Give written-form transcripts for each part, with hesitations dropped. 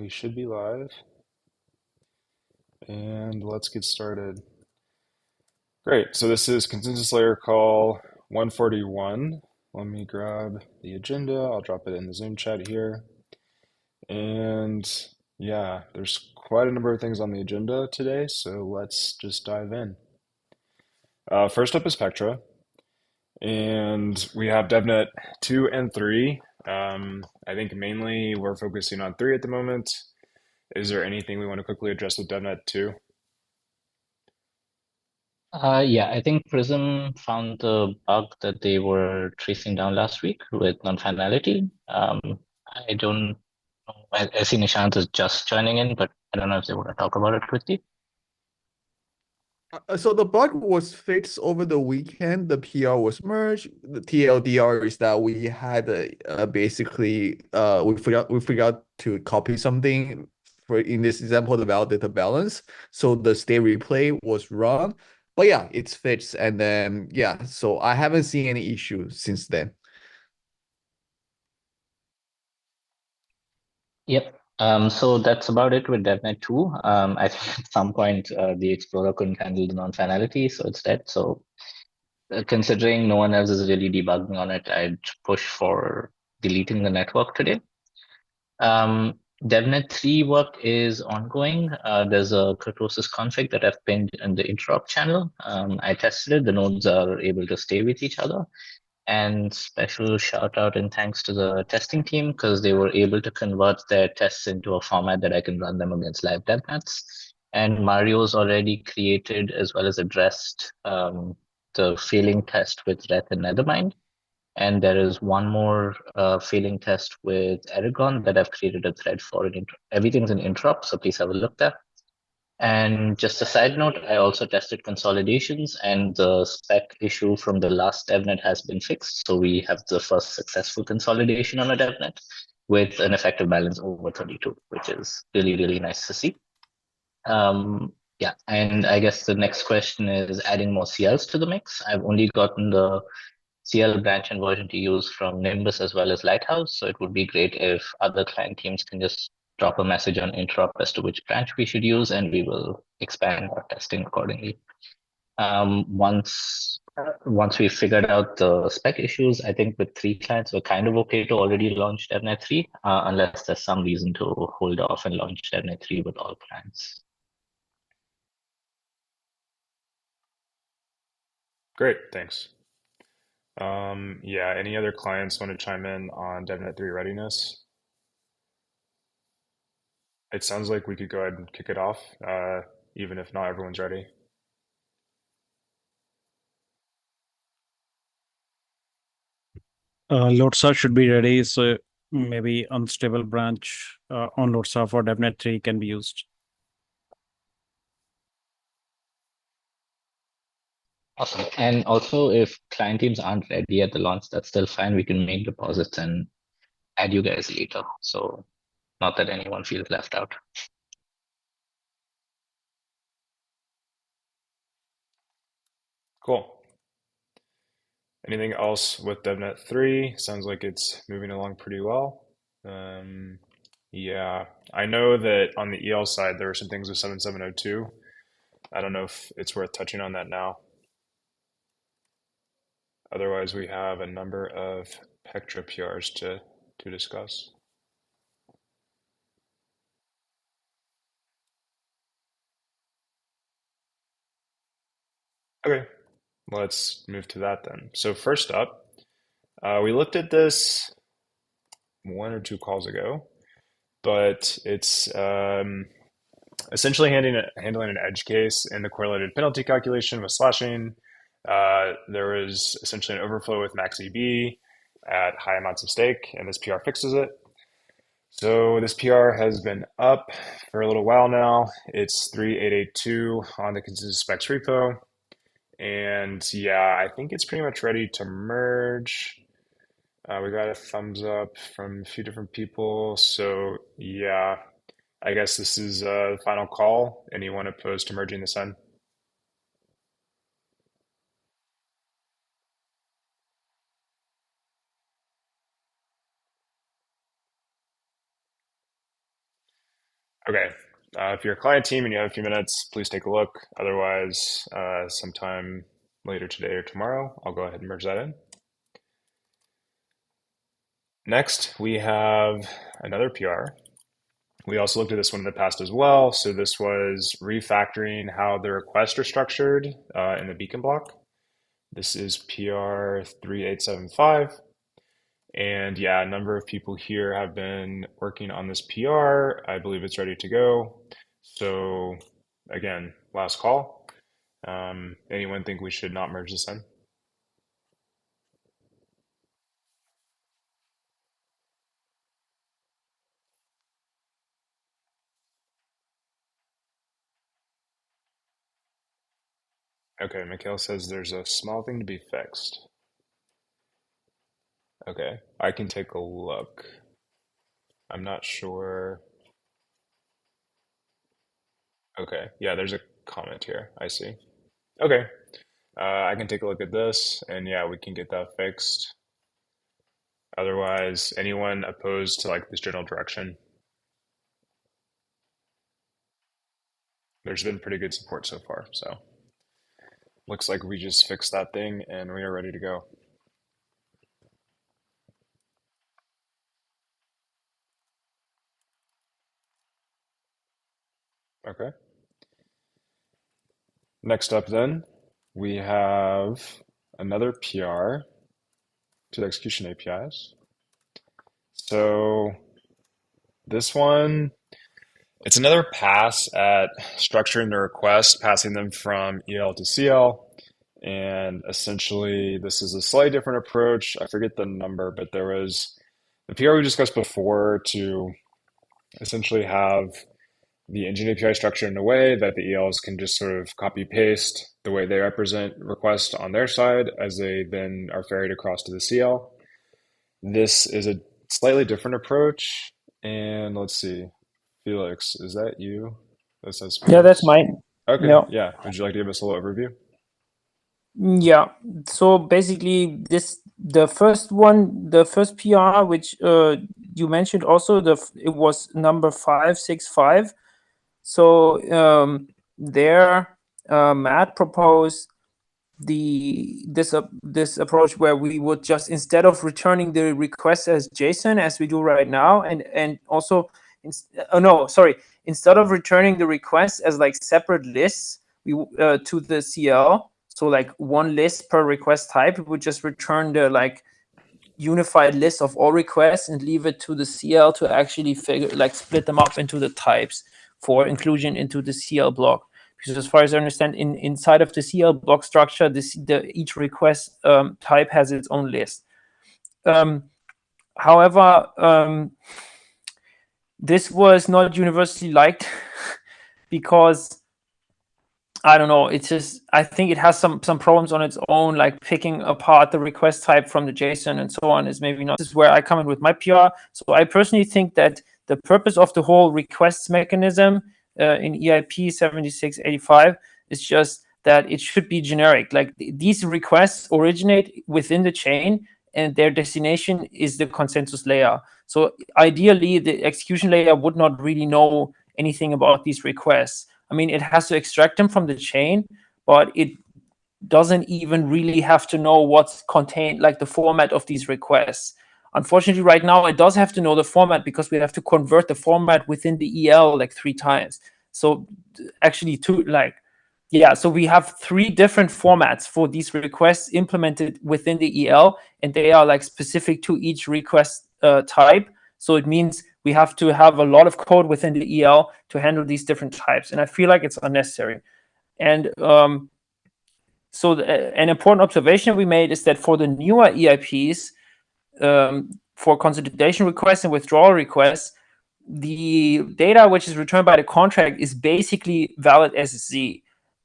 we should be live. And let's get started. Great. So this is consensus layer call 141. Let me grab the agenda. I'll drop it in the Zoom chat here. And yeah, there's quite a number of things on the agenda today, so let's just dive in. First up is Pectra, and we have devnet 2 and 3. I think mainly we're focusing on 3 at the moment. Is there anything we want to quickly address with devnet 2? Yeah, I think Prism found the bug that they were tracing down last week with non-finality. I don't know. I see Nishant is just joining in, but I don't know if they want to talk about it with you. So the bug was fixed over the weekend. The PR was merged. The TLDR is that we had basically we forgot to copy something for in this example the validator balance. So the state replay was wrong. But yeah, it's fixed. And then yeah, so I haven't seen any issues since then. Yep. So that's about it with DevNet 2. I think at some point the Explorer couldn't handle the non-finality, so it's dead. So considering no one else is really debugging on it, I'd push for deleting the network today. DevNet 3 work is ongoing. There's a kurtosis config that I've pinned in the interop channel. I tested it. The nodes are able to stay with each other. And special shout out and thanks to the testing team because they were able to convert their tests into a format that I can run them against live devnets. And Mario's already created as well as addressed the failing test with Reth and Nethermind. And there is one more failing test with Aragon that I've created a thread for. Everything's in interop, so please have a look there. And just a side note, I also tested consolidations, and the spec issue from the last devnet has been fixed. So we have the first successful consolidation on a devnet with an effective balance over 32, which is really, really nice to see. Yeah, and I guess the next question is adding more CLs to the mix. I've only gotten the CL branch and version to use from Nimbus as well as Lighthouse. So it would be great if other client teams can just drop a message on interop as to which branch we should use, and we will expand our testing accordingly. Once we figured out the spec issues, I think with 3 clients, we're kind of okay to already launch DevNet 3, unless there's some reason to hold off and launch DevNet 3 with all clients. Great, thanks. Yeah, any other clients want to chime in on devnet 3 readiness? It sounds like we could go ahead and kick it off, even if not everyone's ready. Lotsa should be ready, so maybe unstable branch on Lotsa for devnet 3 can be used. Awesome. And also, if client teams aren't ready at the launch, that's still fine. We can make deposits and add you guys later. So not that anyone feels left out. Cool. Anything else with devnet 3? Sounds like it's moving along pretty well. Yeah, I know that on the EL side, there were some things with 7702. I don't know if it's worth touching on that now. Otherwise, we have a number of Pectra PRs to discuss. Okay, let's move to that then. So first up, we looked at this 1 or 2 calls ago, but it's essentially handling an edge case in the correlated penalty calculation with slashing. There was essentially an overflow with max EB at high amounts of stake, and this PR fixes it. So this PR has been up for a little while now. It's 3882 on the consensus specs repo. And yeah, I think it's pretty much ready to merge. We got a thumbs up from a few different people. So yeah, I guess this is the final call. Anyone opposed to merging the sun? Okay. If you're a client team and you have a few minutes, please take a look. Otherwise, sometime later today or tomorrow, I'll go ahead and merge that in. Next, we have another PR. We also looked at this one in the past as well. So this was refactoring how the requests are structured in the beacon block. This is PR 3875. And yeah, a number of people here have been working on this PR. I believe it's ready to go. So again, last call. Anyone think we should not merge this in? Okay, Mikhail says there's a small thing to be fixed. Okay, I can take a look. I'm not sure. Okay, yeah, there's a comment here. I see. Okay, I can take a look at this, and yeah, we can get that fixed. Otherwise, anyone opposed to like this general direction? There's been pretty good support so far, so looks like we just fixed that thing and we are ready to go. Okay. Next up then, we have another PR to the execution APIs. So this one, it's another pass at structuring the request, passing them from EL to CL. And essentially, this is a slightly different approach. I forget the number, but there was the PR we discussed before to essentially have the engine API structured in a way that the ELs can just sort of copy paste the way they represent requests on their side as they then are ferried across to the CL. This is a slightly different approach. And let's see, Felix, is that you? That says Yeah, that's Felix. mine. Okay, Yeah. yeah. Would you like to give us a little overview? Yeah. So basically, the first PR, which you mentioned also, it was number 565. So there, Matt proposed this approach where we would just, instead of returning the request as JSON as we do right now, and also instead of returning the request as like separate lists to the CL, so like one list per request type, we would just return the like unified list of all requests and leave it to the CL to actually split them up into the types for inclusion into the CL block. Because as far as I understand, inside of the CL block structure, each request type has its own list. However, this was not universally liked because I don't know. It's just, I think it has some problems on its own, like picking apart the request type from the JSON and so on is maybe not. This is where I come in with my PR. So I personally think that the purpose of the whole requests mechanism in EIP 7685 is just that it should be generic. Like these requests originate within the chain and their destination is the consensus layer. So ideally, the execution layer would not really know anything about these requests. I mean, it has to extract them from the chain, but it doesn't even really have to know what's contained, like the format of these requests. Unfortunately, right now, it does have to know the format because we have to convert the format within the EL like 3 times. So actually, so we have 3 different formats for these requests implemented within the EL, and they are like specific to each request type. So it means we have to have a lot of code within the EL to handle these different types. And I feel like it's unnecessary. And so an important observation we made is that for the newer EIPs, for consolidation requests and withdrawal requests, the data which is returned by the contract is basically valid SSC.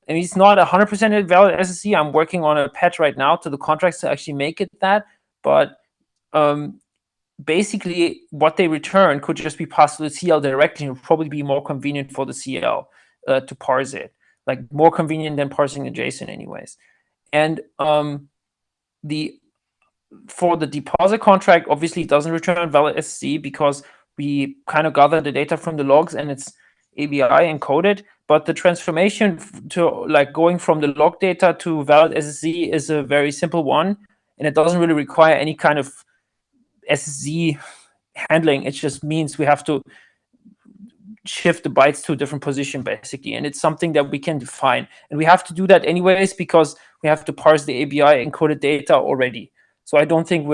And it's not 100% valid SSC. I'm working on a patch right now to the contracts to actually make it that. But basically, what they return could just be passed to the CL directly. It would probably be more convenient for the CL to parse it, like more convenient than parsing the JSON, anyways. And for the deposit contract, obviously, it doesn't return valid SSC because we kind of gather the data from the logs, and it's ABI encoded, but the transformation to like going from the log data to valid SSZ is a very simple one, and it doesn't really require any kind of SSZ handling. It just means we have to shift the bytes to a different position basically, and it's something that we can define, and we have to do that anyways because we have to parse the ABI encoded data already. So I don't think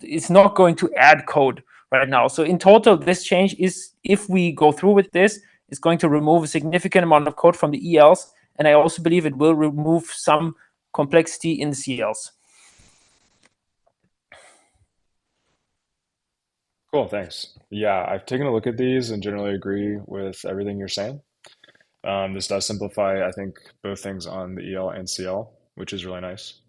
it's not going to add code right now. So in total, this change is, if we go through with this, is going to remove a significant amount of code from the ELs, and I also believe it will remove some complexity in the CLs. Cool, thanks. Yeah, I've taken a look at these and generally agree with everything you're saying. This does simplify, I think, both things on the EL and CL, which is really nice.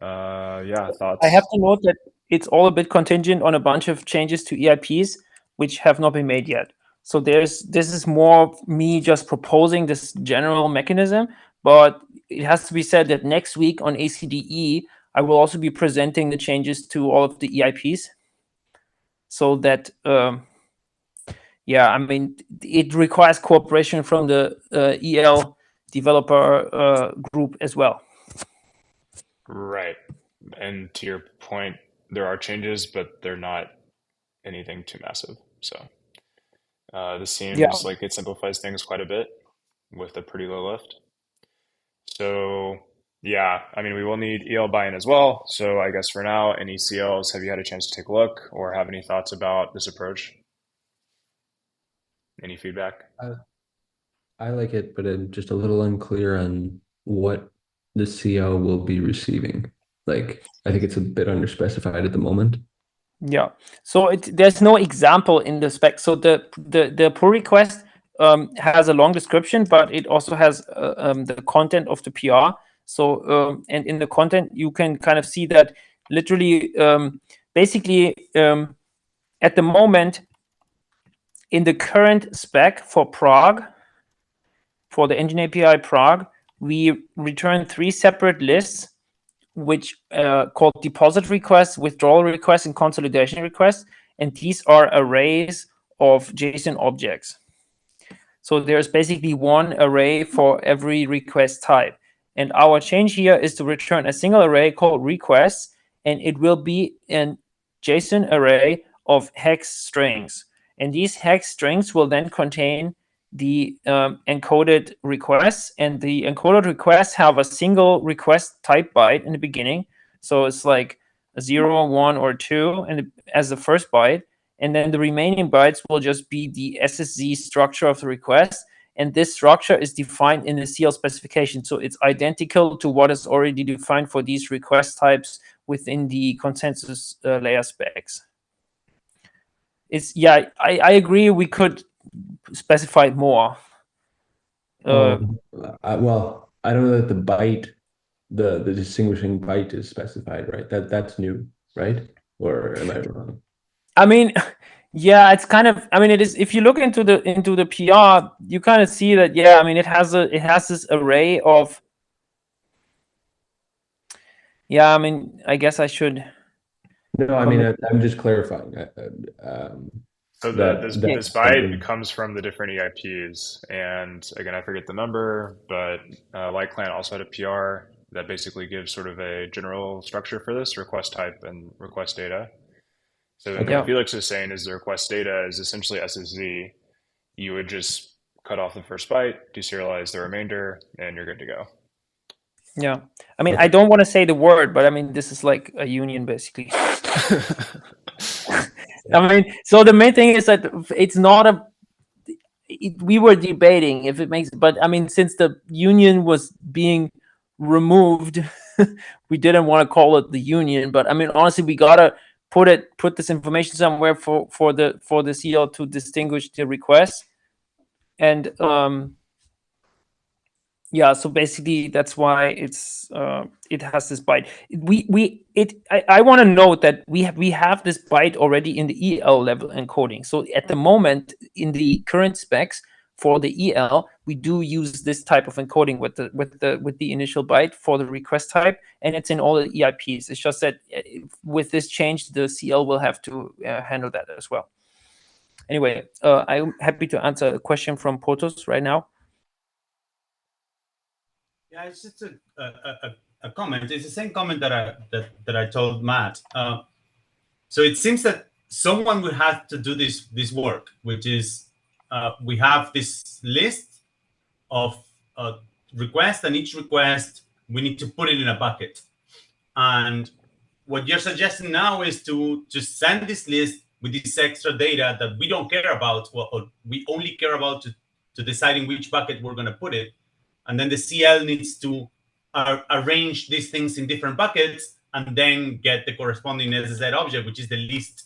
Yeah, thoughts? I have to note that it's all a bit contingent on a bunch of changes to EIPs, which have not been made yet. So this is more me just proposing this general mechanism, but it has to be said that next week on ACDE, I will also be presenting the changes to all of the EIPs. So that, yeah, I mean, it requires cooperation from the EL developer group as well. Right. And to your point, there are changes, but they're not anything too massive. So this seems like it simplifies things quite a bit with a pretty low lift. So yeah, I mean, we will need EL buy-in as well. So I guess for now, any CLs, have you had a chance to take a look or have any thoughts about this approach? Any feedback? I like it, but I'm just a little unclear on what the CL will be receiving. Like, I think it's a bit underspecified at the moment. Yeah. So there's no example in the spec. So the pull request has a long description, but it also has the content of the PR. So and in the content, you can kind of see that literally, basically, at the moment, in the current spec for Prague, for the engine API Prague, we return 3 separate lists, which called deposit requests, withdrawal requests, and consolidation requests. And these are arrays of JSON objects. So there's basically one array for every request type. And our change here is to return a single array called requests, and it will be a JSON array of hex strings. And these hex strings will then contain the encoded requests, and the encoded requests have a single request type byte in the beginning. So it's like a 0, 1, or 2 and as the first byte. And then the remaining bytes will just be the SSZ structure of the request. And this structure is defined in the CL specification. So it's identical to what is already defined for these request types within the consensus layer specs. I agree we could specify more. Well, I don't know that the byte, the distinguishing byte is specified, right? That's new, right? Or am I wrong? I mean, yeah, it's kind of. I mean, it is. If you look into the PR, you kind of see that. Yeah, I mean, it has this array of. Yeah, I mean, I guess I should. No, I mean, I'm just clarifying. So this byte comes from the different EIPs, and again, I forget the number, but LightClan also had a PR that basically gives sort of a general structure for this request type and request data. So what Felix is saying is the request data is essentially SSZ. You would just cut off the first byte, deserialize the remainder, and you're good to go. Yeah, I mean, I don't want to say the word, but I mean, this is like a union, basically. I mean, so the main thing is that it's not we were debating if it makes, but I mean, since the union was being removed, we didn't want to call it the union. But I mean, honestly, we gotta put this information somewhere for the CL to distinguish the request, and yeah, so basically that's why it's it has this byte. I want to note that we have this byte already in the EL level encoding. So at the moment in the current specs for the EL, we do use this type of encoding with the initial byte for the request type, and it's in all the EIPs. It's just that with this change, the CL will have to handle that as well. Anyway, I'm happy to answer a question from Puros right now. Yeah, it's just a comment. It's the same comment that I told Matt. So it seems that someone will have to do this work, which is we have this list of requests, and each request we need to put it in a bucket. And what you're suggesting now is to just send this list with this extra data that we don't care about, or we only care about to deciding which bucket we're going to put it. And then the CL needs to arrange these things in different buckets and then get the corresponding SSL object, which is the list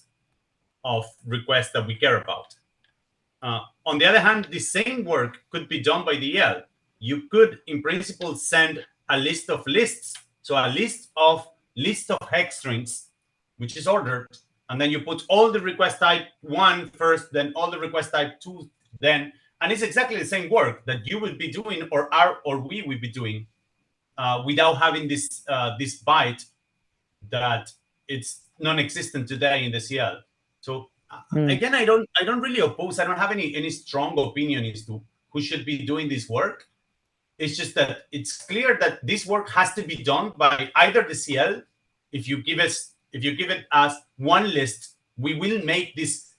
of requests that we care about. On the other hand, the same work could be done by the EL. You could, in principle, send a list of lists. So a list of hex strings, which is ordered, and then you put all the request type 1 first, then all the request type 2, then, and it's exactly the same work that you will be doing, or we will be doing, without having this this byte that it's non-existent today in the CL. So again, I don't really oppose. I don't have any strong opinion as to who should be doing this work. It's just that it's clear that this work has to be done by either the CL. If you give it as one list, we will make this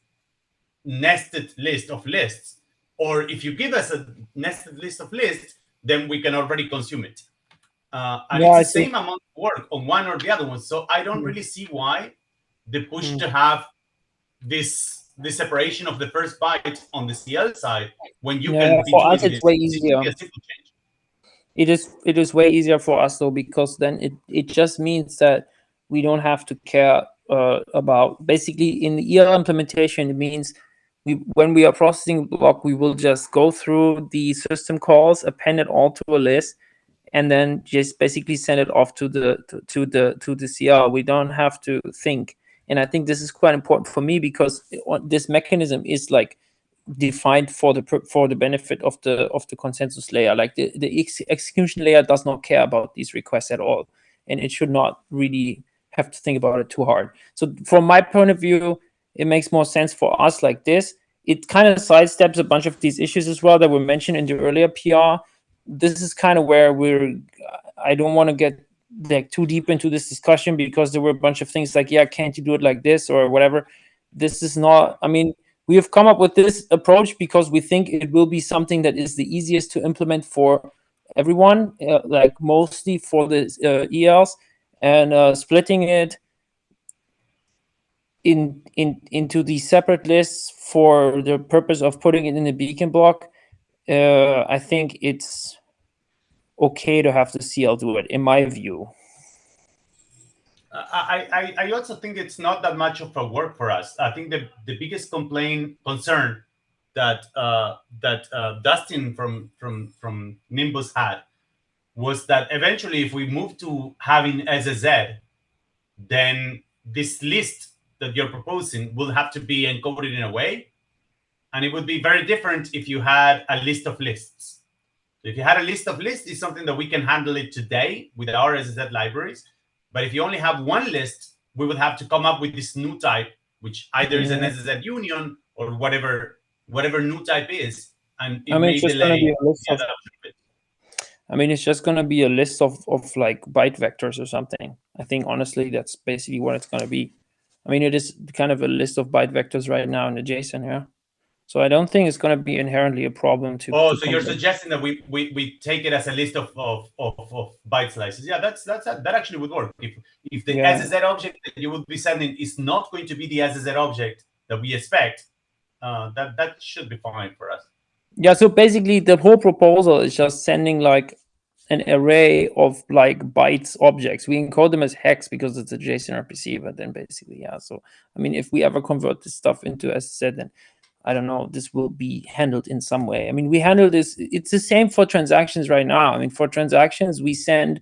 nested list of lists. Or if you give us a nested list of lists, then we can already consume it. And it's the same amount of work on one or the other one. So I don't really see why the push to have this separation of the first byte on the CL side when you can be for us doing it's way easier. Be a simple change. It is way easier for us though, because then it just means that we don't have to care about, basically in the EL implementation, it means when we are processing block, we will just go through the system calls, append it all to a list, and then just basically send it off to the CL. We don't have to think. And I think this is quite important for me, because this mechanism is like defined for the benefit of the consensus layer. Like the execution layer does not care about these requests at all, and it should not really have to think about it too hard. So from my point of view, it makes more sense for us like this. It kind of sidesteps a bunch of these issues as well that were mentioned in the earlier PR. This is kind of where I don't want to get like too deep into this discussion, because there were a bunch of things like, yeah, can't you do it like this or whatever. This is not, I mean, we have come up with this approach because we think it will be something that is the easiest to implement for everyone, like mostly for the ELs, and splitting it into the separate lists for the purpose of putting it in the beacon block. I think it's okay to have the CL do it, in my view. I also think it's not that much of a work for us. I think the biggest concern that Dustin from Nimbus had was that eventually, if we move to having SSZ, then this list that you're proposing will have to be encoded in a way, and it would be very different if you had a list of lists. So if you had a list of lists, it's something that we can handle it today with our SSZ libraries. But if you only have one list, we would have to come up with this new type, which either is an SSZ union or whatever new type is, and it may delay. I mean, it's just going to be a list of like byte vectors or something. I think honestly, that's basically what it's going to be. I mean, it is kind of a list of byte vectors right now in the JSON, yeah. So I don't think it's going to be inherently a problem to. Oh, so you're suggesting that we take it as a list of byte slices? Yeah, that actually would work. If the SSZ object that you would be sending is not going to be the SSZ object that we expect, that should be fine for us. Yeah. So basically, the whole proposal is just sending like an array of like bytes objects. We encode them as hex because it's a JSON RPC, but then basically, yeah. So I mean, if we ever convert this stuff into SSZ, then I don't know, this will be handled in some way. I mean, we handle this, it's the same for transactions right now. I mean, for transactions, we send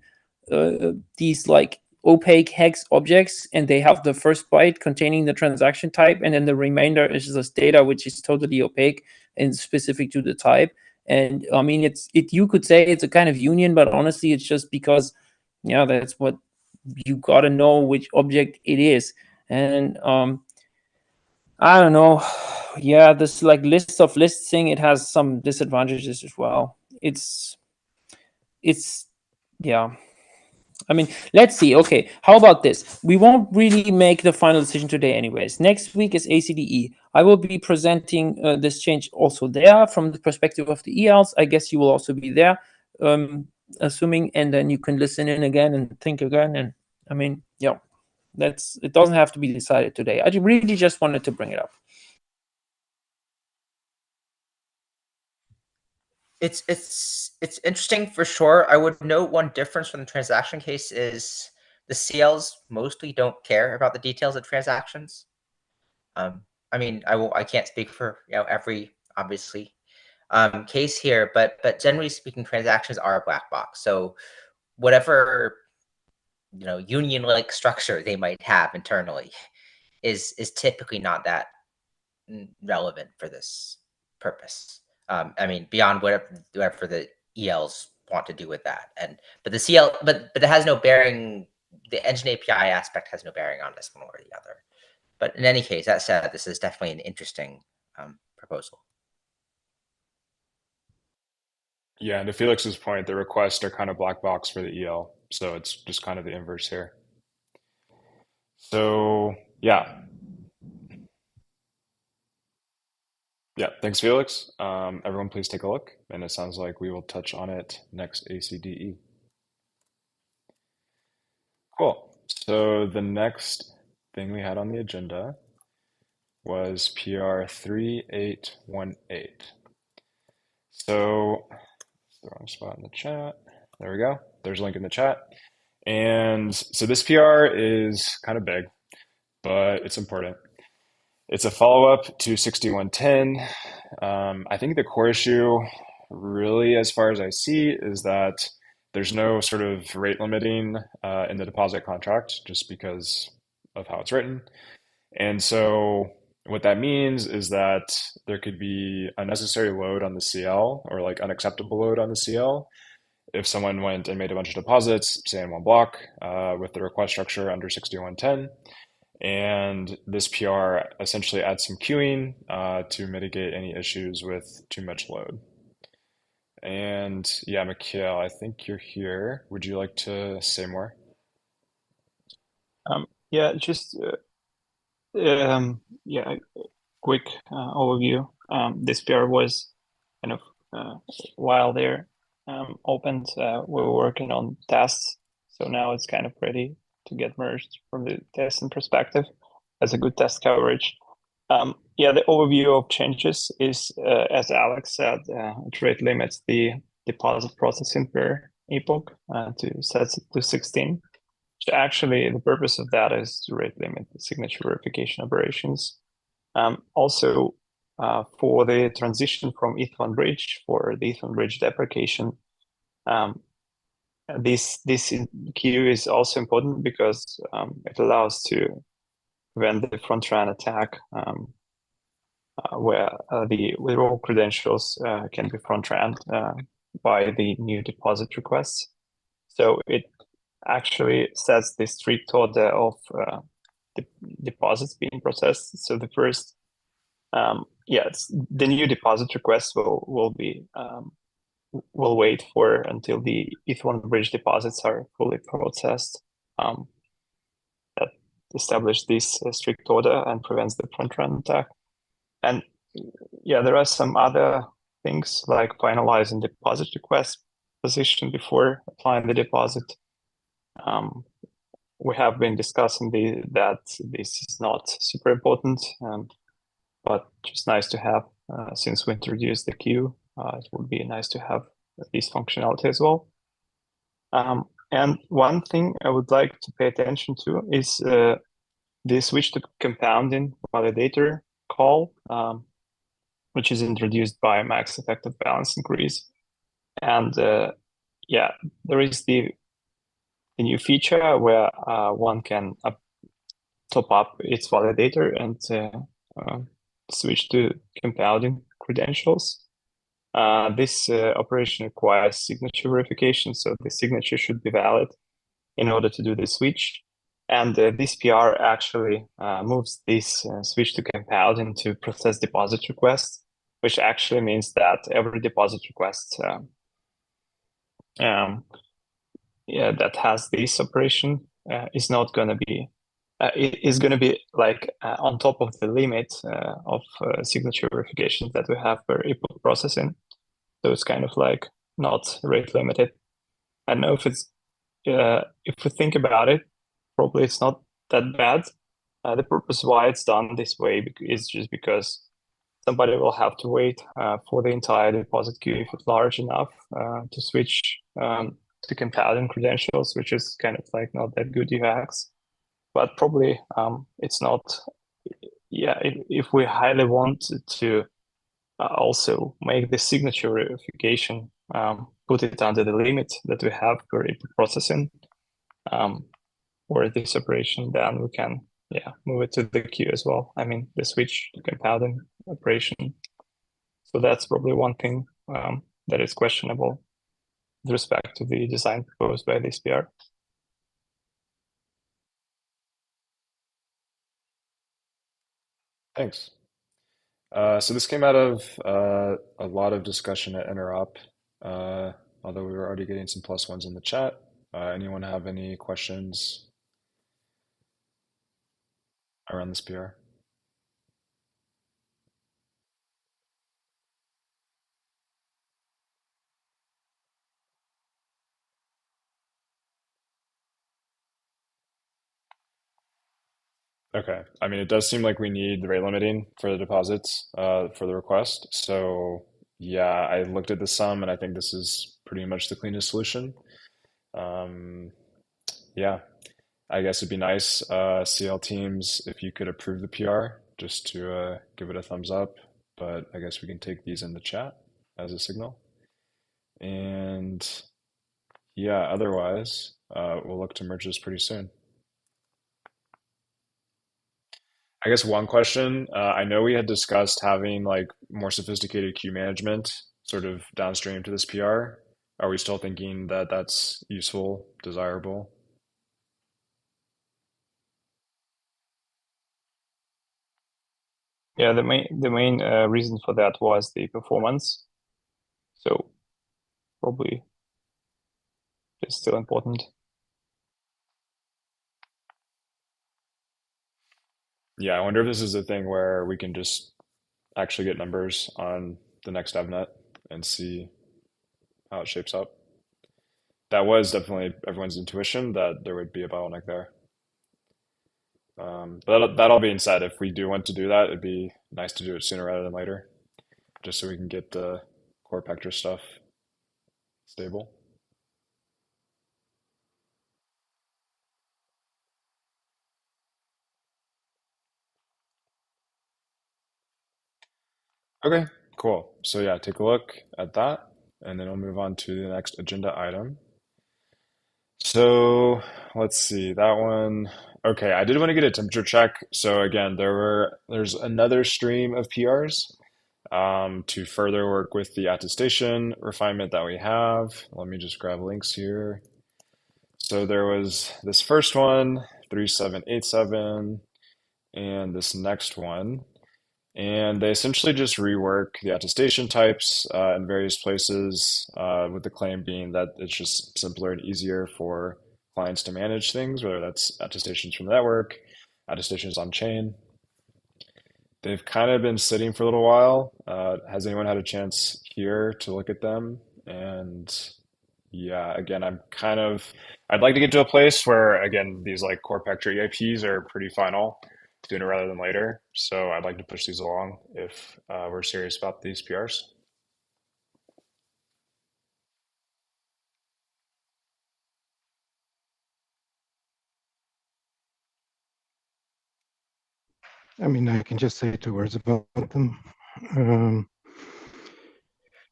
these like opaque hex objects, and they have the first byte containing the transaction type, and then the remainder is just data which is totally opaque and specific to the type. And I mean, you could say it's a kind of union, but honestly, it's just because, yeah, that's what you gotta know which object it is. And I don't know. Yeah, this like list of lists thing, it has some disadvantages as well. It's yeah. I mean, let's see. Okay, how about this? We won't really make the final decision today, anyways. Next week is ACDE. I will be presenting this change also there from the perspective of the ELs. I guess you will also be there, assuming, and then you can listen in again and think again. And I mean, yeah, it doesn't have to be decided today. I really just wanted to bring it up. It's interesting for sure. I would note one difference from the transaction case is the CLs mostly don't care about the details of transactions. I mean, I can't speak for every obviously case here, but generally speaking, transactions are a black box. So whatever union-like structure they might have internally is typically not that relevant for this purpose. I mean, beyond whatever the ELs want to do with that, but the CL, but it has no bearing. The engine API aspect has no bearing on this one or the other. But in any case, that said, this is definitely an interesting proposal. Yeah, and to Felix's point, the requests are kind of black box for the EL, so it's just kind of the inverse here. So yeah. Yeah, thanks, Felix. Everyone, please take a look, and it sounds like we will touch on it next ACDE. Cool. So the next thing we had on the agenda was PR 3818. So, the wrong spot in the chat. There we go. There's a link in the chat. And so this PR is kind of big, but it's important. It's a follow-up to 6110. I think the core issue, really, as far as I see, is that there's no sort of rate limiting in the deposit contract just because of how it's written. And so what that means is that there could be unnecessary load on the CL or like unacceptable load on the CL if someone went and made a bunch of deposits, say in one block, with the request structure under 6110. And this PR essentially adds some queuing to mitigate any issues with too much load. And yeah, Mikhail, I think you're here. Would you like to say more? Yeah, just quick overview. This PR was kind of while they're opened, we were working on tests, so now it's kind of ready to get merged from the testing perspective as a good test coverage. Yeah, the overview of changes is, as Alex said, it rate limits the deposit processing per epoch to sets it to 16. So actually, the purpose of that is to rate limit the signature verification operations. Also, for the transition from ETH1 bridge for the ETH1 bridge deprecation, this queue is also important because it allows to prevent the front run attack where the withdrawal credentials can be front ran by the new deposit requests. So it actually sets the strict order of deposits being processed. So the first, the new deposit requests will wait for until the ETH1 bridge deposits are fully processed. That establish this strict order and prevents the front run attack. And yeah, there are some other things like finalizing deposit request position before applying the deposit. We have been discussing that this is not super important, but just nice to have since we introduced the queue. It would be nice to have this functionality as well. And one thing I would like to pay attention to is the switch to compounding validator call, which is introduced by max effective balance increase. And yeah, there is the new feature where one can top up its validator and switch to compounding credentials. This operation requires signature verification, so the signature should be valid in order to do the switch. And this PR actually moves this switch to compiled into process deposit request, which actually means that every deposit request that has this operation is not going to be is going to be like on top of the limit of signature verifications that we have per input processing. So it's kind of like not rate limited. I don't know if it's if we think about it, probably it's not that bad. The purpose why it's done this way is just because somebody will have to wait for the entire deposit queue if it's large enough to switch to compiling credentials, which is kind of like not that good UX. But probably it's not. Yeah, if we highly want to also make the signature verification, put it under the limit that we have per input processing, or this operation, then we can move it to the queue as well. I mean, the switch to compounding operation. So that's probably one thing that is questionable with respect to the design proposed by this PR. Thanks. So this came out of a lot of discussion at Interop, although we were already getting some +1s in the chat. Anyone have any questions around this PR? Okay, I mean, it does seem like we need the rate limiting for the deposits for the request. So yeah, I looked at the sum and I think this is pretty much the cleanest solution. Yeah, I guess it'd be nice, CL teams, if you could approve the PR just to give it a thumbs up. But I guess we can take these in the chat as a signal. And yeah, otherwise, we'll look to merge this pretty soon. I guess one question, I know we had discussed having like more sophisticated queue management sort of downstream to this PR. Are we still thinking that that's useful, desirable? Yeah, the main reason for that was the performance. So probably it's still important. Yeah, I wonder if this is a thing where we can just actually get numbers on the next devnet and see how it shapes up. That was definitely everyone's intuition that there would be a bottleneck there. But that all being said, if we do want to do that, it'd be nice to do it sooner rather than later, just so we can get the core Pectra stuff stable. Okay, cool. So yeah, take a look at that, and then we'll move on to the next agenda item. So let's see, that one. Okay, I did want to get a temperature check. So again, there's another stream of PRs to further work with the attestation refinement that we have. Let me just grab links here. So there was this first one, 3787, and this next one. And they essentially just rework the attestation types in various places, with the claim being that it's just simpler and easier for clients to manage things, whether that's attestations from the network, attestations on chain. They've kind of been sitting for a little while. Has anyone had a chance here to look at them? And yeah, again, I'd like to get to a place where, again, these like core Pectra EIPs are pretty final, sooner rather than later. So I'd like to push these along if we're serious about these PRs. I mean, I can just say 2 words about them. The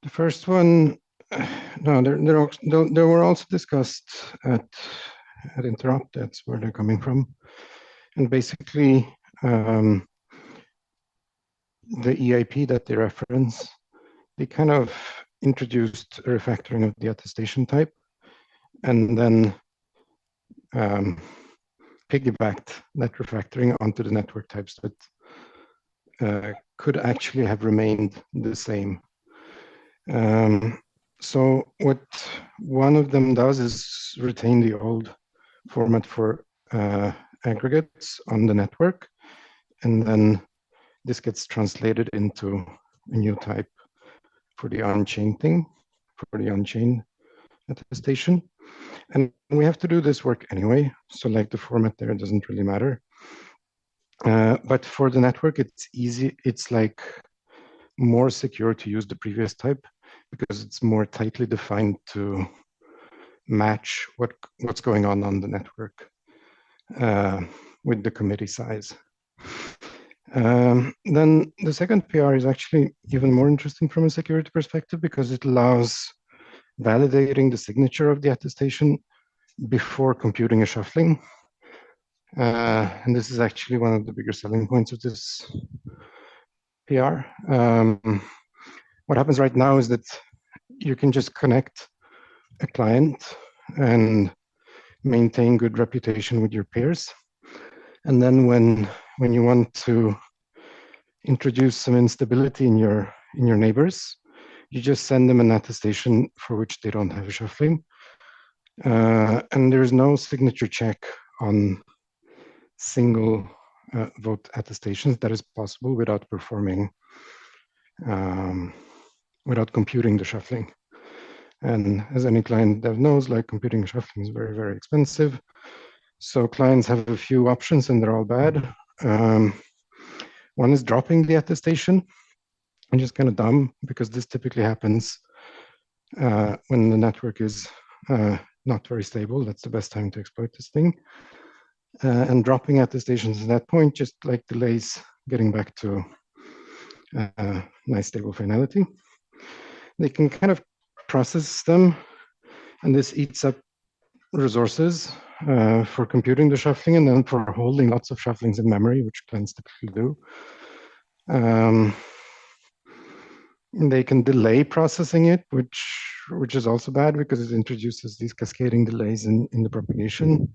first one, no, they were also discussed at Interop. That's where they're coming from, and basically, the EIP that they reference, they kind of introduced a refactoring of the attestation type, and then piggybacked that refactoring onto the network types that could actually have remained the same. So what one of them does is retain the old format for aggregates on the network, and then this gets translated into a new type for the on-chain thing, for the on-chain attestation. And we have to do this work anyway, so like the format there doesn't really matter. But for the network, it's easy. It's like more secure to use the previous type because it's more tightly defined to match what's going on the network with the committee size. Then the second PR is actually even more interesting from a security perspective because it allows validating the signature of the attestation before computing a shuffling. And this is actually one of the bigger selling points of this PR. What happens right now is that you can just connect a client and maintain good reputation with your peers. And then when you want to introduce some instability in your neighbors, you just send them an attestation for which they don't have a shuffling. And there's no signature check on single vote attestations that is possible without performing, without computing the shuffling. And as any client dev knows, like computing shuffling is very, very expensive. So clients have a few options and they're all bad. One is dropping the attestation, which is kind of dumb because this typically happens when the network is not very stable. That's the best time to exploit this thing. And dropping attestations at that point just like delays getting back to nice stable finality. They can kind of process them, and this eats up resources for computing the shuffling and then for holding lots of shufflings in memory, which clients typically do. They can delay processing it, which is also bad because it introduces these cascading delays in the propagation.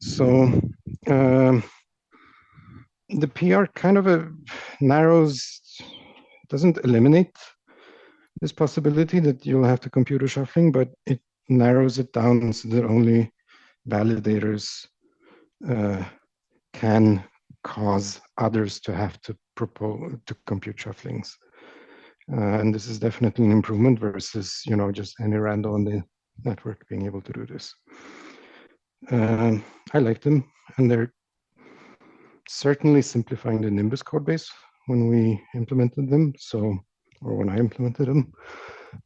So the PR kind of doesn't eliminate this possibility that you'll have to compute a shuffling, but it narrows it down so that only validators can cause others to have to compute shufflings. And this is definitely an improvement versus, just any random on the network being able to do this. I like them, and they're certainly simplifying the Nimbus code base when we implemented them. Or when I implemented them.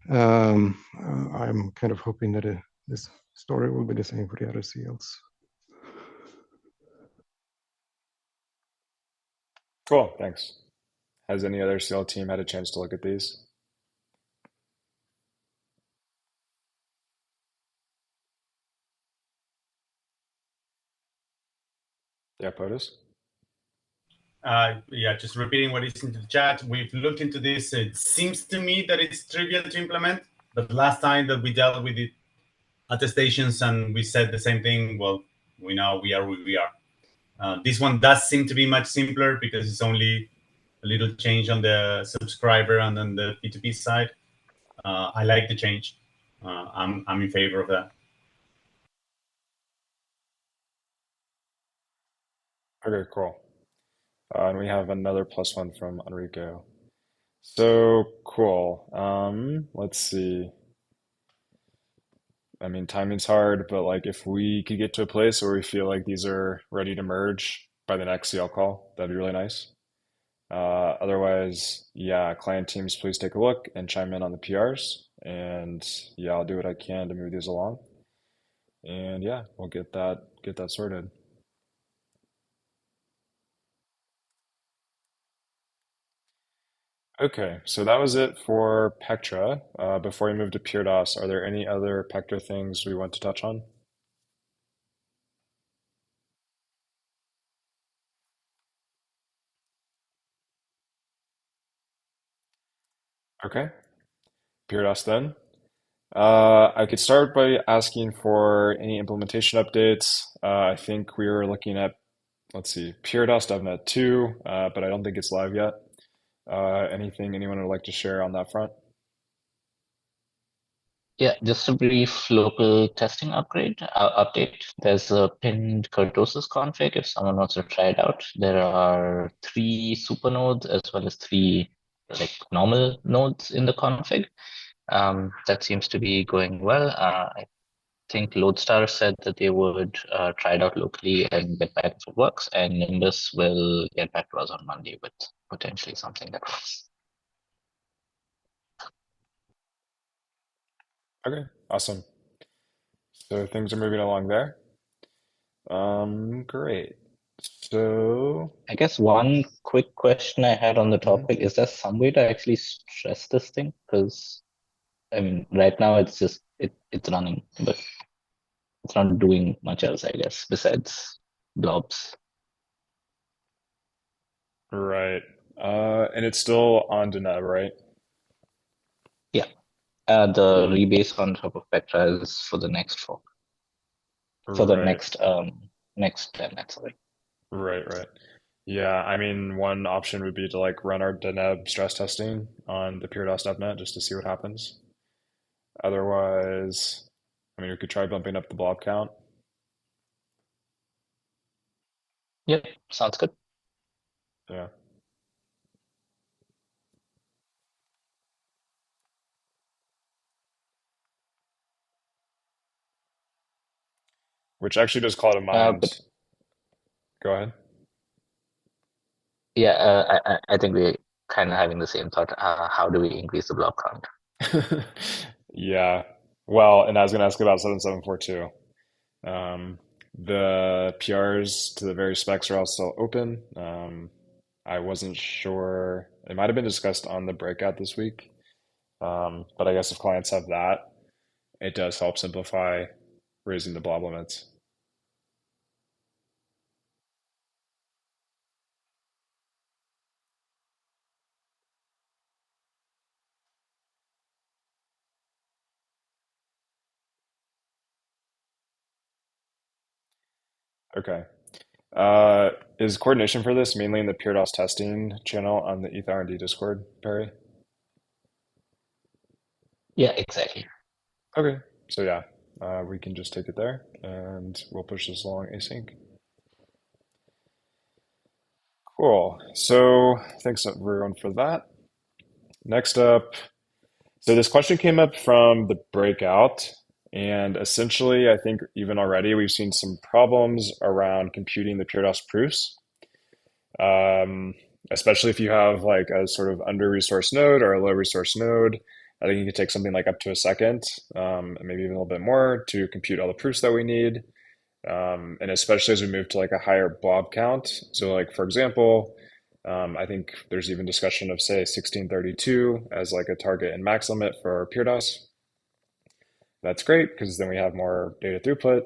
I'm kind of hoping that this story will be the same for the other CLs. Cool, thanks. Has any other CL team had a chance to look at these? Yeah, POTUS? Yeah, just repeating what is into the chat. We've looked into this. It seems to me that it's trivial to implement, but last time that we dealt with the attestations and we said the same thing, well, we know we are where we are. This one does seem to be much simpler because it's only a little change on the subscriber and on the P2P side. I like the change. I'm in favor of that. Okay, cool. And we have another +1 from Enrico. So cool. Let's see. I mean, timing's hard, but like if we could get to a place where we feel like these are ready to merge by the next CL call, that'd be really nice. Otherwise, yeah, client teams, please take a look and chime in on the PRs. And yeah, I'll do what I can to move these along. And yeah, we'll get that sorted. Okay, so that was it for Pectra. Before we move to Puros, are there any other Pectra things we want to touch on? Okay, Puros then. I could start by asking for any implementation updates. I think we were looking at, let's see, Puros devnet 2, but I don't think it's live yet. Anything anyone would like to share on that front? Yeah, just a brief local testing update. There's a pinned kurtosis config if someone wants to try it out. There are 3 supernodes as well as 3 like normal nodes in the config. That seems to be going well. I think Lodestar said that they would try it out locally and get back if it works, and Nimbus will get back to us on Monday with potentially something that works. Okay, awesome. So things are moving along there. Great. So, I guess one quick question I had on the topic is there some way to actually stress this thing? Because I mean, right now it's just it's running, but it's not doing much else, I guess, besides blobs. right. And it's still on Deneb, right? Yeah. The rebase on top of Pectra is for the next fork. For the Right, next devnet, sorry. right. Yeah, I mean, one option would be to like run our Deneb stress testing on the Pure.NET devnet just to see what happens. Otherwise, I mean, we could try bumping up the blob count. Yep, sounds good. Yeah. Which actually does call to mind. But Go ahead. yeah, I think we're kind of having the same thought. How do we increase the blob count? Yeah. Well, and I was going to ask about 7742. The PRs to the various specs are all still open. I wasn't sure. It might have been discussed on the breakout this week. But I guess if clients have that, it does help simplify raising the blob limits. Okay. Is coordination for this mainly in the PureDOS testing channel on the ETH R&D Discord, Perry? Yeah, exactly. Okay. So yeah, we can just take it there and we'll push this along async. Cool. So thanks everyone for that. Next up, so this question came up from the breakout, and essentially, I think even already we've seen some problems around computing the PureDOS proofs, especially if you have like a sort of under-resourced node or a low-resource node. I think it could take something like up to a second, maybe even a little bit more to compute all the proofs that we need. And especially as we move to like a higher blob count. So like, for example, I think there's even discussion of say 1632 as like a target and max limit for PureDOS. That's great because then we have more data throughput.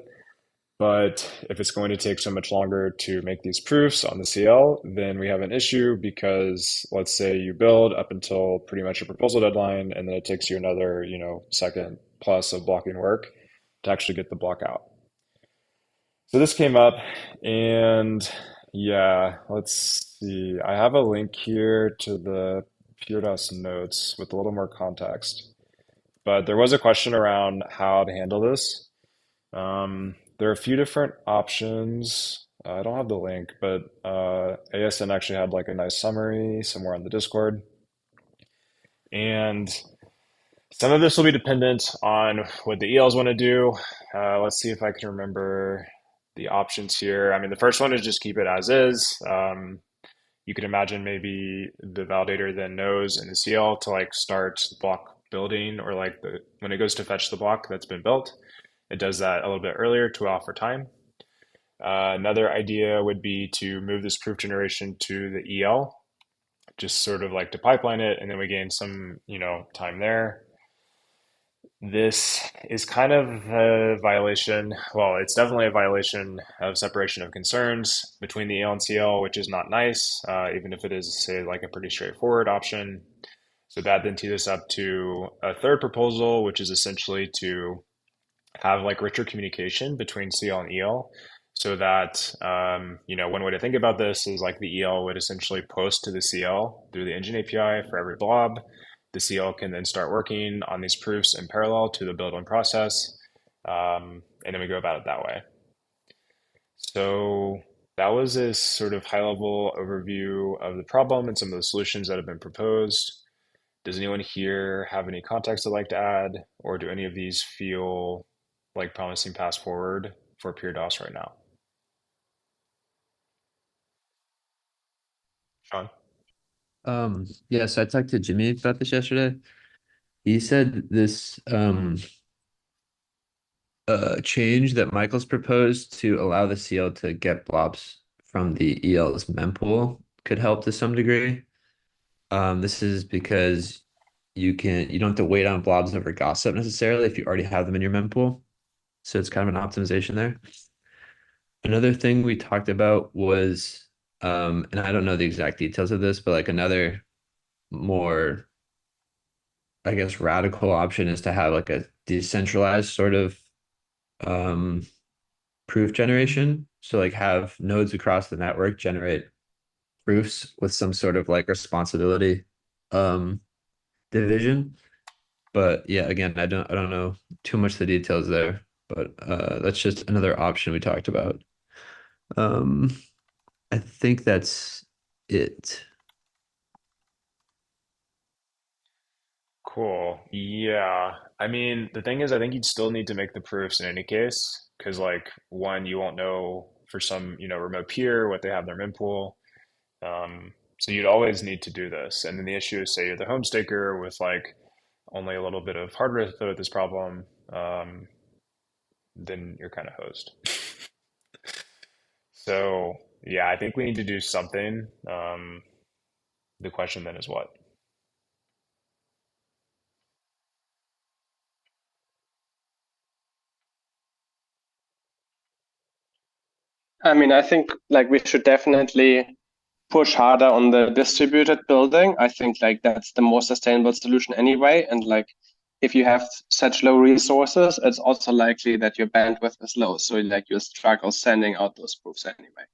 But if it's going to take so much longer to make these proofs on the CL, then we have an issue because let's say you build up until pretty much your proposal deadline, and then it takes you another, second plus of blocking work to actually get the block out. So this came up, and yeah, let's see. I have a link here to the PureDOS notes with a little more context. But there was a question around how to handle this. There are a few different options. I don't have the link, but ASN actually had like a nice summary somewhere on the Discord. And some of this will be dependent on what the ELs want to do. Let's see if I can remember the options here. I mean, the first one is just keep it as is. You could imagine maybe the validator then knows in the CL to like start block building, or like when it goes to fetch the block that's been built, it does that a little bit earlier to allow for time. Another idea would be to move this proof generation to the EL, just sort of like to pipeline it, and then we gain some, time there. This is kind of a violation. Well, it's definitely a violation of separation of concerns between the EL and CL, which is not nice, even if it is, say, like a pretty straightforward option. So that then teed us up to a third proposal, which is essentially to have like richer communication between CL and EL, so that one way to think about this is like the EL would essentially post to the CL through the engine API for every blob. The CL can then start working on these proofs in parallel to the build and process, and then we go about it that way. So that was a sort of high-level overview of the problem and some of the solutions that have been proposed. Does anyone here have any context they'd like to add, or do any of these feel like promising paths forward for Pure DOS right now? Sean? Yeah, so I talked to Jimmy about this yesterday. He said this change that Michael's proposed to allow the CL to get blobs from the EL's mempool could help to some degree. This is because you don't have to wait on blobs over gossip necessarily if you already have them in your mempool. So it's kind of an optimization there. Another thing we talked about was, and I don't know the exact details of this, but like another more, I guess, radical option is to have like a decentralized sort of proof generation. So like have nodes across the network generate proofs with some sort of like responsibility division. But yeah, again, I don't know too much of the details there, but that's just another option we talked about. I think that's it. Cool. Yeah. I mean, the thing is, I think you'd still need to make the proofs in any case, because like one, you won't know for some, remote peer what they have in their mempool. So you'd always need to do this. And then the issue is, say you're the home staker with like only a little bit of hardware to throw at this problem, then you're kind of hosed. So yeah, I think we need to do something. The question then is what? I mean, I think like we should definitely push harder on the distributed building. I think like that's the more sustainable solution anyway. And like if you have such low resources, it's also likely that your bandwidth is low. So like you'll struggle sending out those proofs anyway.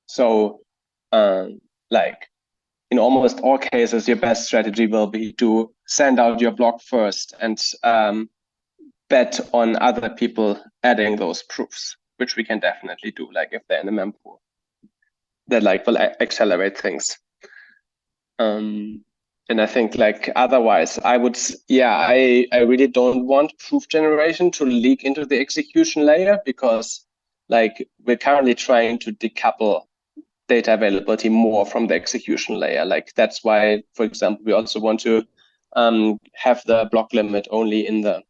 So like in almost all cases, your best strategy will be to send out your block first and bet on other people adding those proofs, which we can definitely do, like if they're in the mempool. That like will accelerate things. And I think like otherwise, I really don't want proof generation to leak into the execution layer because like we're currently trying to decouple data availability more from the execution layer. Like that's why, for example, we also want to have the block limit only in the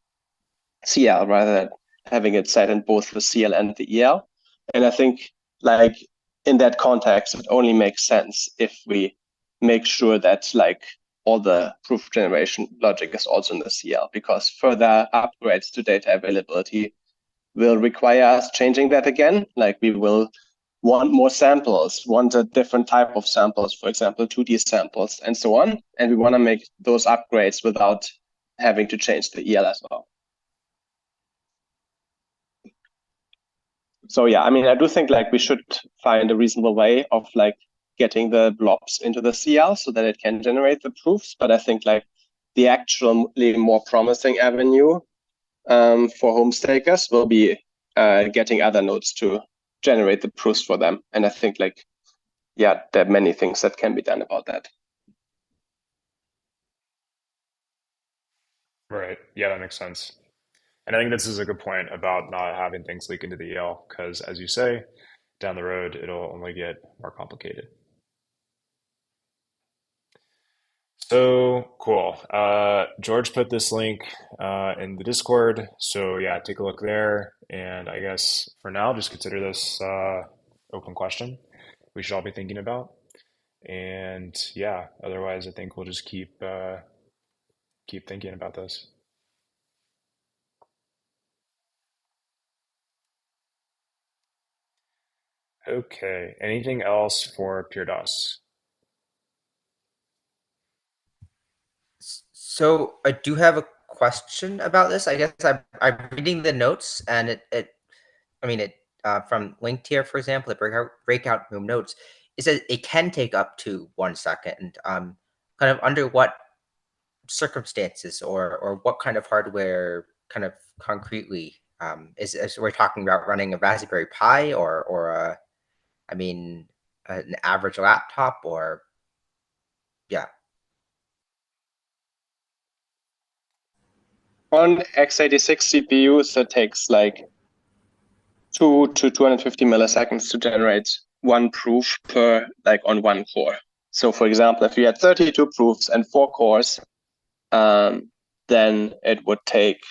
CL rather than having it set in both the CL and the EL. And I think like in that context, it only makes sense if we make sure that like all the proof generation logic is also in the CL, because further upgrades to data availability will require us changing that again. Like we will want more samples, want a different type of samples, for example, 2D samples and so on. And we want to make those upgrades without having to change the EL as well. So yeah, I mean, I do think like we should find a reasonable way of like getting the blobs into the CL so that it can generate the proofs. But I think like the actually more promising avenue for home stakers will be getting other nodes to generate the proofs for them. And I think like, yeah, there are many things that can be done about that. Right. Yeah, that makes sense. And I think this is a good point about not having things leak into the EL, because as you say, down the road, it'll only get more complicated. So cool. George put this link in the Discord. So yeah, take a look there. And I guess for now, just consider this open question we should all be thinking about. And yeah, otherwise, I think we'll just keep thinking about this. Okay. Anything else for Pure DOS? So I do have a question about this. I guess I'm reading the notes, and it from linked here, for example, the breakout room notes, it says it can take up to 1 second. Kind of under what circumstances or what kind of hardware, kind of concretely, is we're talking about running a Raspberry Pi or an average laptop, or yeah. On x86 CPUs, it takes like 2 to 250 milliseconds to generate one proof per, like, on one core. So for example, if you had 32 proofs and 4 cores, then it would take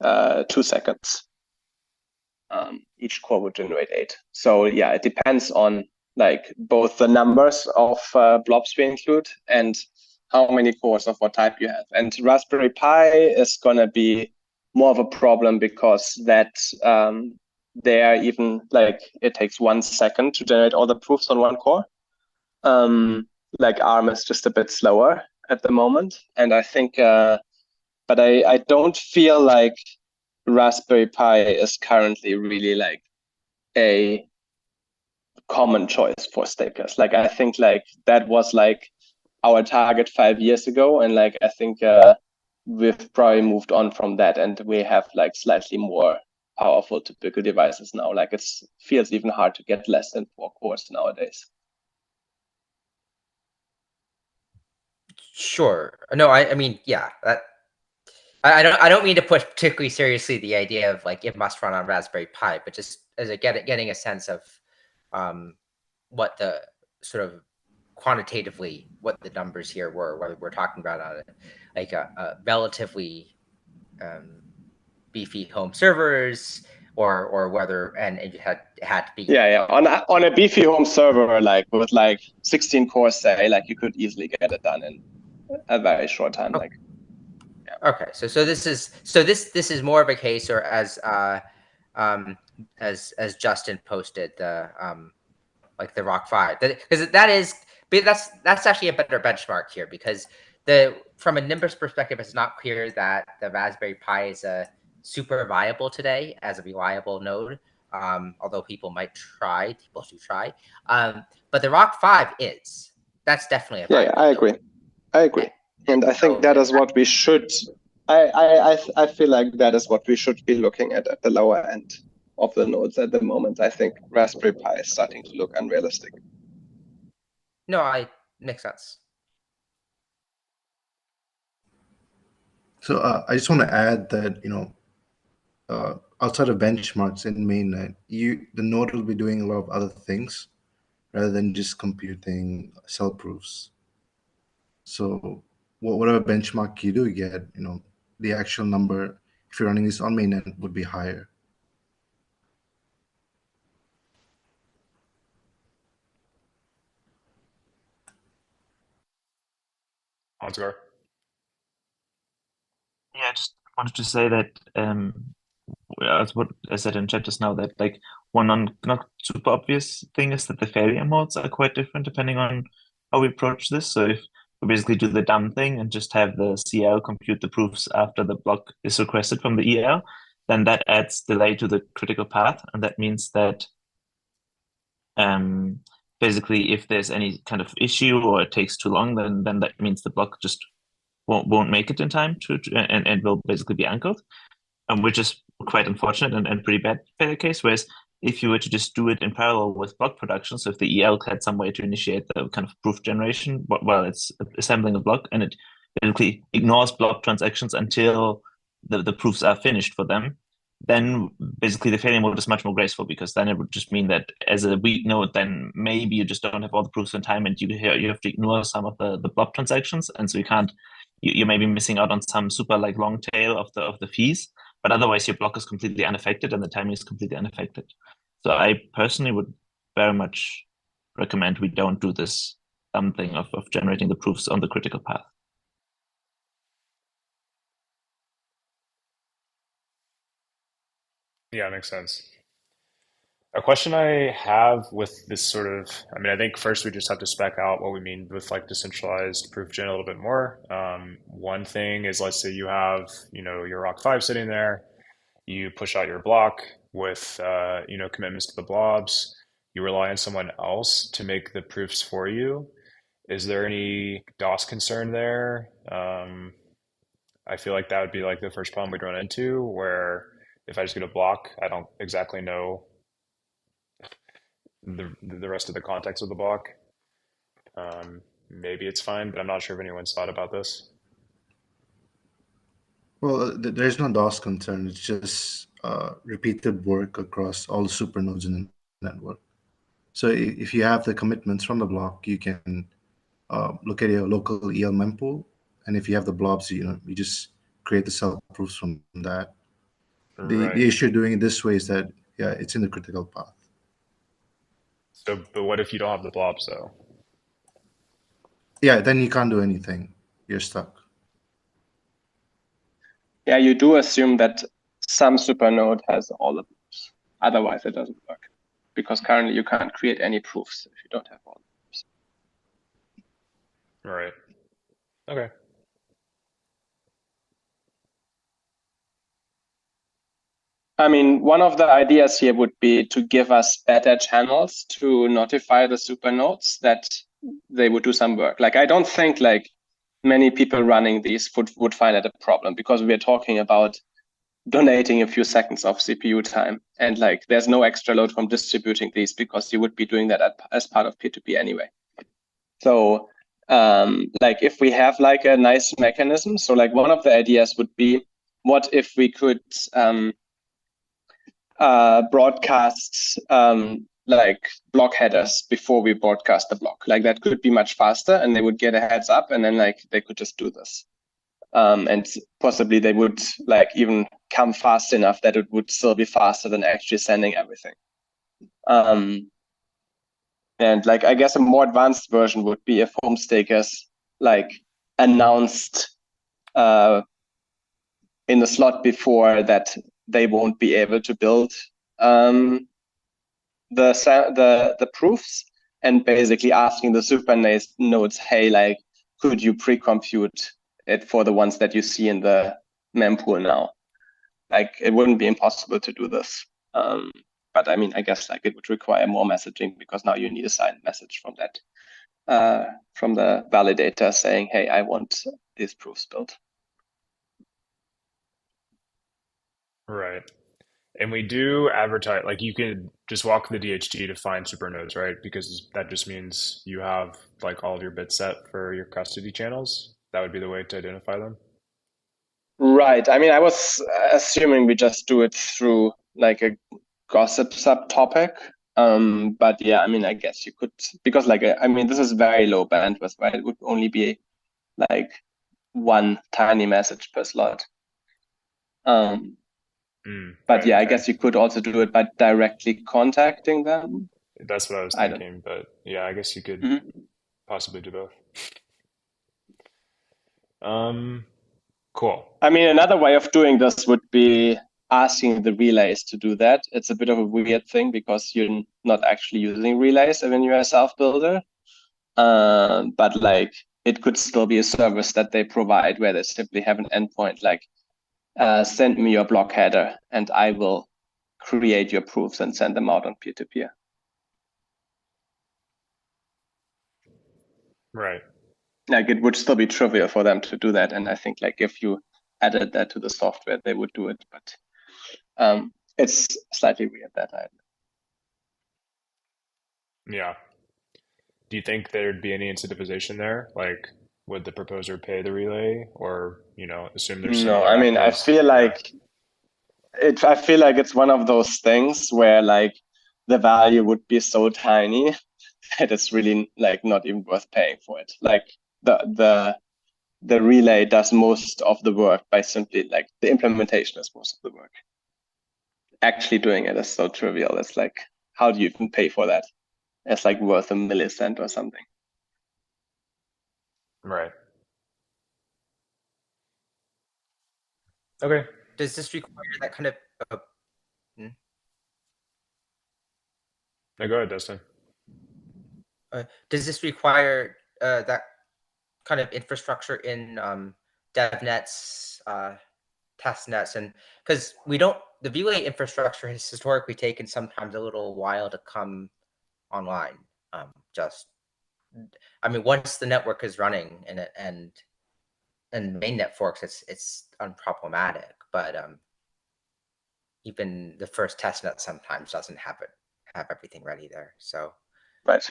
2 seconds. Each core would generate 8. So yeah, it depends on like both the numbers of blobs we include and how many cores of what type you have. And Raspberry Pi is gonna be more of a problem because that there even like it takes 1 second to generate all the proofs on one core. Like ARM is just a bit slower at the moment, and I think, but I don't feel like Raspberry Pi is currently really like a common choice for stakers. Like I think like that was like our target 5 years ago, and like I think we've probably moved on from that, and we have like slightly more powerful typical devices now. Like it feels even hard to get less than 4 cores nowadays. Sure. No, I mean, yeah, that I don't mean to push particularly seriously the idea of like it must run on Raspberry Pi, but just as a getting a sense of what the sort of quantitatively what the numbers here were, whether we're talking about like a relatively beefy home servers, or whether, and it had to be on a beefy home server, like with like 16 cores, say, like you could easily get it done in a very short time. Like okay, so this is more of a case, or as Justin posted, the like the Rock 5, because that's actually a better benchmark here, because from a Nimbus perspective, it's not clear that the Raspberry Pi is a super viable today as a reliable node, although people do try, but the Rock 5 is. That's definitely a viable I agree. node. I agree. And I think that is what we should, I feel like that is what we should be looking at the lower end of the nodes at the moment. I think Raspberry Pi is starting to look unrealistic. No, makes sense. So I just want to add that, outside of benchmarks in mainnet, the node will be doing a lot of other things rather than just computing cell proofs. So whatever benchmark you do get, the actual number, if you're running this on mainnet, would be higher. Ansgar. Yeah, I just wanted to say that as what I said in chat just now, that like one not super obvious thing is that the failure modes are quite different depending on how we approach this. So if we basically do the dumb thing and just have the CL compute the proofs after the block is requested from the EL, then that adds delay to the critical path, and that means that basically if there's any kind of issue or it takes too long, then that means the block just won't make it in time and will basically be anchored, which is quite unfortunate and pretty bad failure case. Whereas if you were to just do it in parallel with block production, so if the EL had some way to initiate the kind of proof generation while it's assembling a block, and it basically ignores block transactions until the proofs are finished for them, then basically the failure mode is much more graceful, because then it would just mean that as a weak node, then maybe you just don't have all the proofs in time, and you have to ignore some of the block transactions, and so you may be missing out on some super like long tail of the fees, but otherwise your block is completely unaffected and the timing is completely unaffected. So I personally would very much recommend we don't do this dumb thing of generating the proofs on the critical path. Yeah, makes sense. A question I have with this sort of, I mean, I think first we just have to spec out what we mean with like decentralized proof gen a little bit more. One thing is, let's say you have, your Rock 5 sitting there, you push out your block with, commitments to the blobs, you rely on someone else to make the proofs for you. Is there any DOS concern there? I feel like that would be like the first problem we'd run into, where if I just get a block, I don't exactly know the rest of the context of the block. Maybe it's fine, but I'm not sure if anyone's thought about this. Well, there's no DOS concern. It's just repeated work across all the supernodes in the network. So if you have the commitments from the block, you can look at your local EL mempool, and if you have the blobs, you just create the self proofs from that. Right. The issue doing it this way is that it's in the critical path. So, but what if you don't have the blobs though? Yeah, then you can't do anything. You're stuck. Yeah, you do assume that some supernode has all the proofs. Otherwise, it doesn't work. Because currently you can't create any proofs if you don't have all the proofs. Right. Okay. I mean, one of the ideas here would be to give us better channels to notify the supernodes that they would do some work. Like, I don't think like many people running these would find it a problem, because we are talking about donating a few seconds of CPU time, and like there's no extra load from distributing these, because you would be doing that as part of P2P anyway. So like if we have like a nice mechanism, so like one of the ideas would be, what if we could broadcast like block headers before we broadcast the block? Like that could be much faster, and they would get a heads up, and then like they could just do this. And possibly they would like even come fast enough that it would still be faster than actually sending everything. And like, I guess a more advanced version would be if homestakers like announced in the slot before that they won't be able to build the proofs, and basically asking the super nodes, hey, like, could you pre-compute it for the ones that you see in the mempool now? Like, it wouldn't be impossible to do this. But I mean, I guess like it would require more messaging, because now you need a signed message from that, from the validator saying, hey, I want these proofs built. Right. And we do advertise, like you could just walk the DHT to find supernodes, right? Because that just means you have like all of your bits set for your custody channels. That would be the way to identify them. Right. I mean, I was assuming we just do it through like a gossip subtopic. But yeah, I mean, I guess you could, because like, I mean, this is very low bandwidth, right? It would only be like one tiny message per slot. But right, yeah, okay. I guess you could also do it by directly contacting them. That's what I was thinking, but yeah, I guess you could possibly do both. Cool. I mean, another way of doing this would be asking the relays to do that. It's a bit of a weird thing, because you're not actually using relays when you're a self-builder. But like, it could still be a service that they provide, where they simply have an endpoint like, send me your block header and I will create your proofs and send them out on peer-to-peer. Right. Like, it would still be trivial for them to do that. And I think like if you added that to the software, they would do it. But it's slightly weird, that idea. Yeah. Do you think there'd be any incentivization there? Like, would the proposer pay the relay, or assume there's No, similar I mean, I actors? feel like I feel like it's one of those things where like the value would be so tiny that it's really like not even worth paying for it. Like the relay does most of the work by simply like the implementation is most of the work. Actually doing it is so trivial. It's like, how do you even pay for that? It's like worth a millicent or something. Right. Okay. Does this require that kind of No, go ahead, Dustin. Does this require that kind of infrastructure in devnets, testnets, and because the relay infrastructure has historically taken sometimes a little while to come online. Once the network is running and mainnet forks, it's unproblematic, but even the first testnet sometimes doesn't have everything ready there. So right.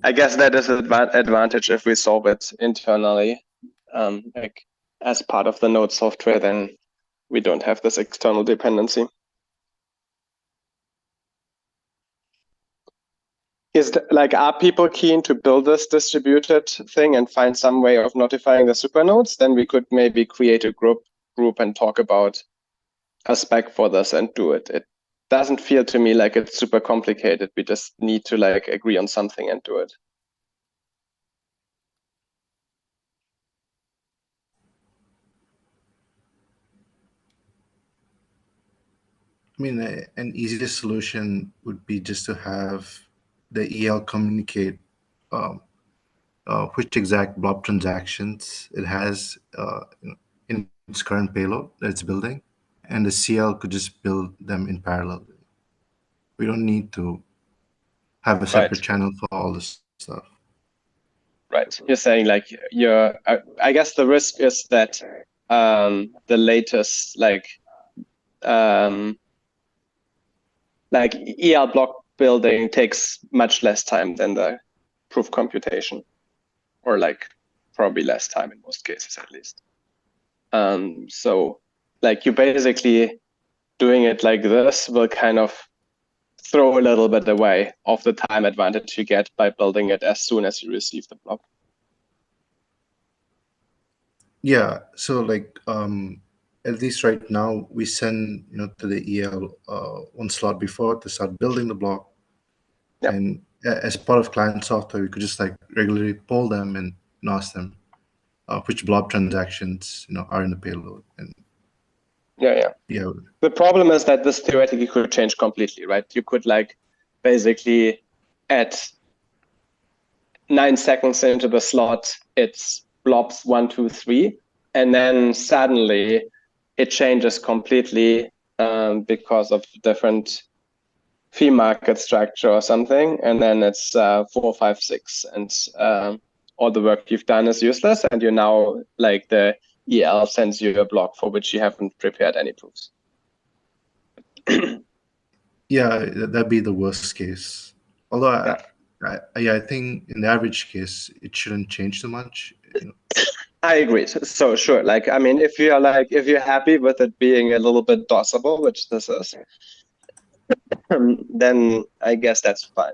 I guess that is an advantage if we solve it internally, like as part of the node software, then we don't have this external dependency. Are people keen to build this distributed thing and find some way of notifying the supernodes? Then we could maybe create a group and talk about a spec for this and do it. It doesn't feel to me like it's super complicated. We just need to agree on something and do it. I mean, an easiest solution would be just to have the EL communicate which exact blob transactions it has in its current payload that it's building, and the CL could just build them in parallel. We don't need to have a separate channel for all this stuff. Right. You're saying I guess the risk is that the latest EL block building takes much less time than the proof computation, or probably less time in most cases at least. So you basically doing it like this will kind of throw a little bit away of the time advantage you get by building it as soon as you receive the block. Yeah, so at least right now we send to the EL one slot before to start building the block. Yep. And as part of client software, we could just regularly poll them and ask them which blob transactions are in the payload. And yeah. The problem is that this theoretically could change completely, right? You could basically at 9 seconds into the slot, it's blobs 1, 2, 3, and then suddenly it changes completely because of different fee market structure or something, and then it's 4, 5, 6, and all the work you've done is useless, and you're now the EL sends you a block for which you haven't prepared any proofs. Yeah, that'd be the worst case. Although I think in the average case it shouldn't change too much. I agree. So sure, if you're happy with it being a little bit dosable, which this is, then I guess that's fine.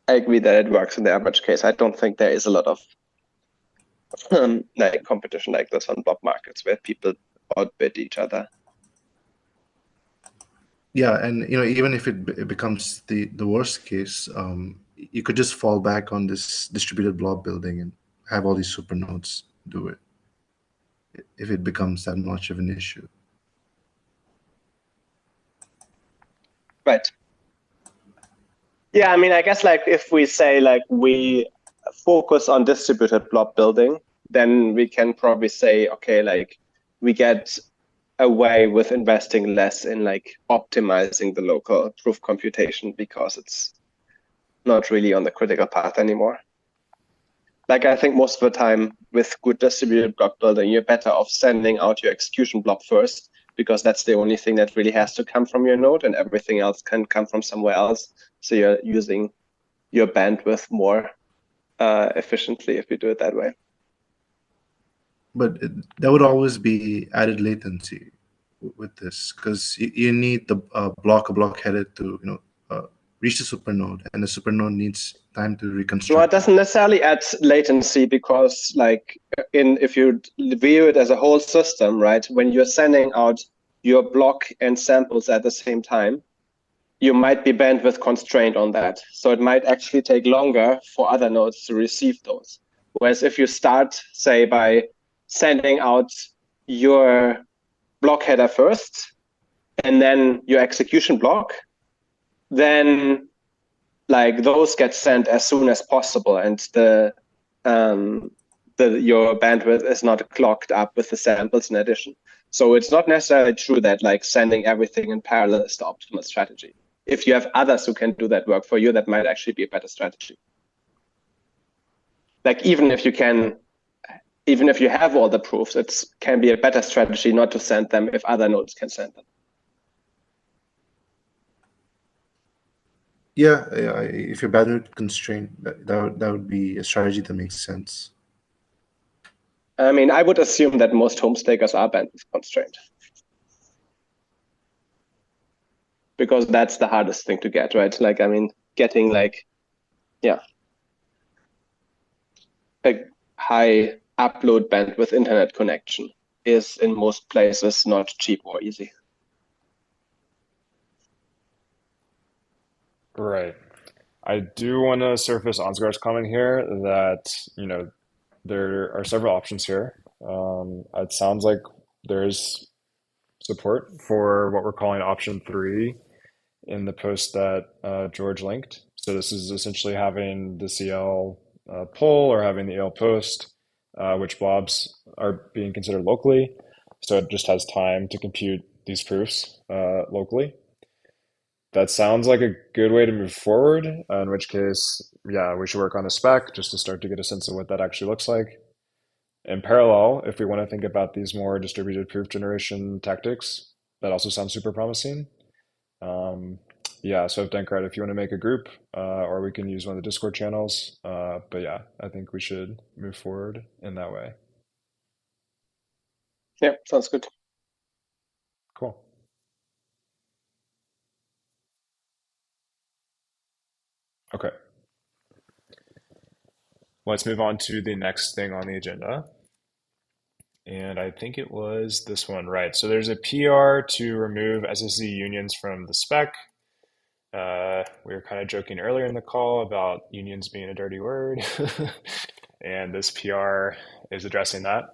I agree that it works in the average case. I don't think there is a lot of competition like this on block markets where people outbid each other. Yeah, and even if it becomes the worst case, you could just fall back on this distributed blob building and have all these supernodes do it if it becomes that much of an issue. Right. Yeah, I guess if we say we focus on distributed blob building, then we can probably say, okay, we get away with investing less in optimizing the local proof computation because it's not really on the critical path anymore. I think most of the time with good distributed block building, you're better off sending out your execution block first, because that's the only thing that really has to come from your node, and everything else can come from somewhere else. So you're using your bandwidth more efficiently if you do it that way. But there would always be added latency with this, because you need the block headed to reach the supernode, and the supernode needs time to reconstruct. Well, it doesn't necessarily add latency, because if you view it as a whole system, right, when you're sending out your block and samples at the same time, you might be bandwidth constrained on that. So it might actually take longer for other nodes to receive those. Whereas if you start, say, by sending out your block header first, and then your execution block, then like those get sent as soon as possible, and your bandwidth is not clogged up with the samples in addition. So it's not necessarily true that like sending everything in parallel is the optimal strategy. If you have others who can do that work for you, that might actually be a better strategy. Like even if you have all the proofs, it can be a better strategy not to send them if other nodes can send them. Yeah, if you're bandwidth constrained, that would be a strategy that makes sense. I mean, I would assume that most home stakers are bandwidth constrained, because that's the hardest thing to get, right? Like, I mean, getting like, yeah, a high upload bandwidth internet connection is in most places not cheap or easy. Right. I do want to surface Ansgar's comment here that, there are several options here. It sounds like there's support for what we're calling option 3 in the post that George linked. So this is essentially having the CL pull or having the EL post, which blobs are being considered locally. So it just has time to compute these proofs locally. That sounds like a good way to move forward, in which case, yeah, we should work on a spec just to start to get a sense of what that actually looks like. In parallel, if we want to think about these more distributed proof generation tactics, that also sounds super promising. Yeah, so Denkrat, if you want to make a group, or we can use one of the Discord channels. But yeah, I think we should move forward in that way. Yeah, sounds good. Cool. Okay. Let's move on to the next thing on the agenda. And I think it was this one, right? So there's a PR to remove SSE unions from the spec. We were kind of joking earlier in the call about unions being a dirty word. And this PR is addressing that.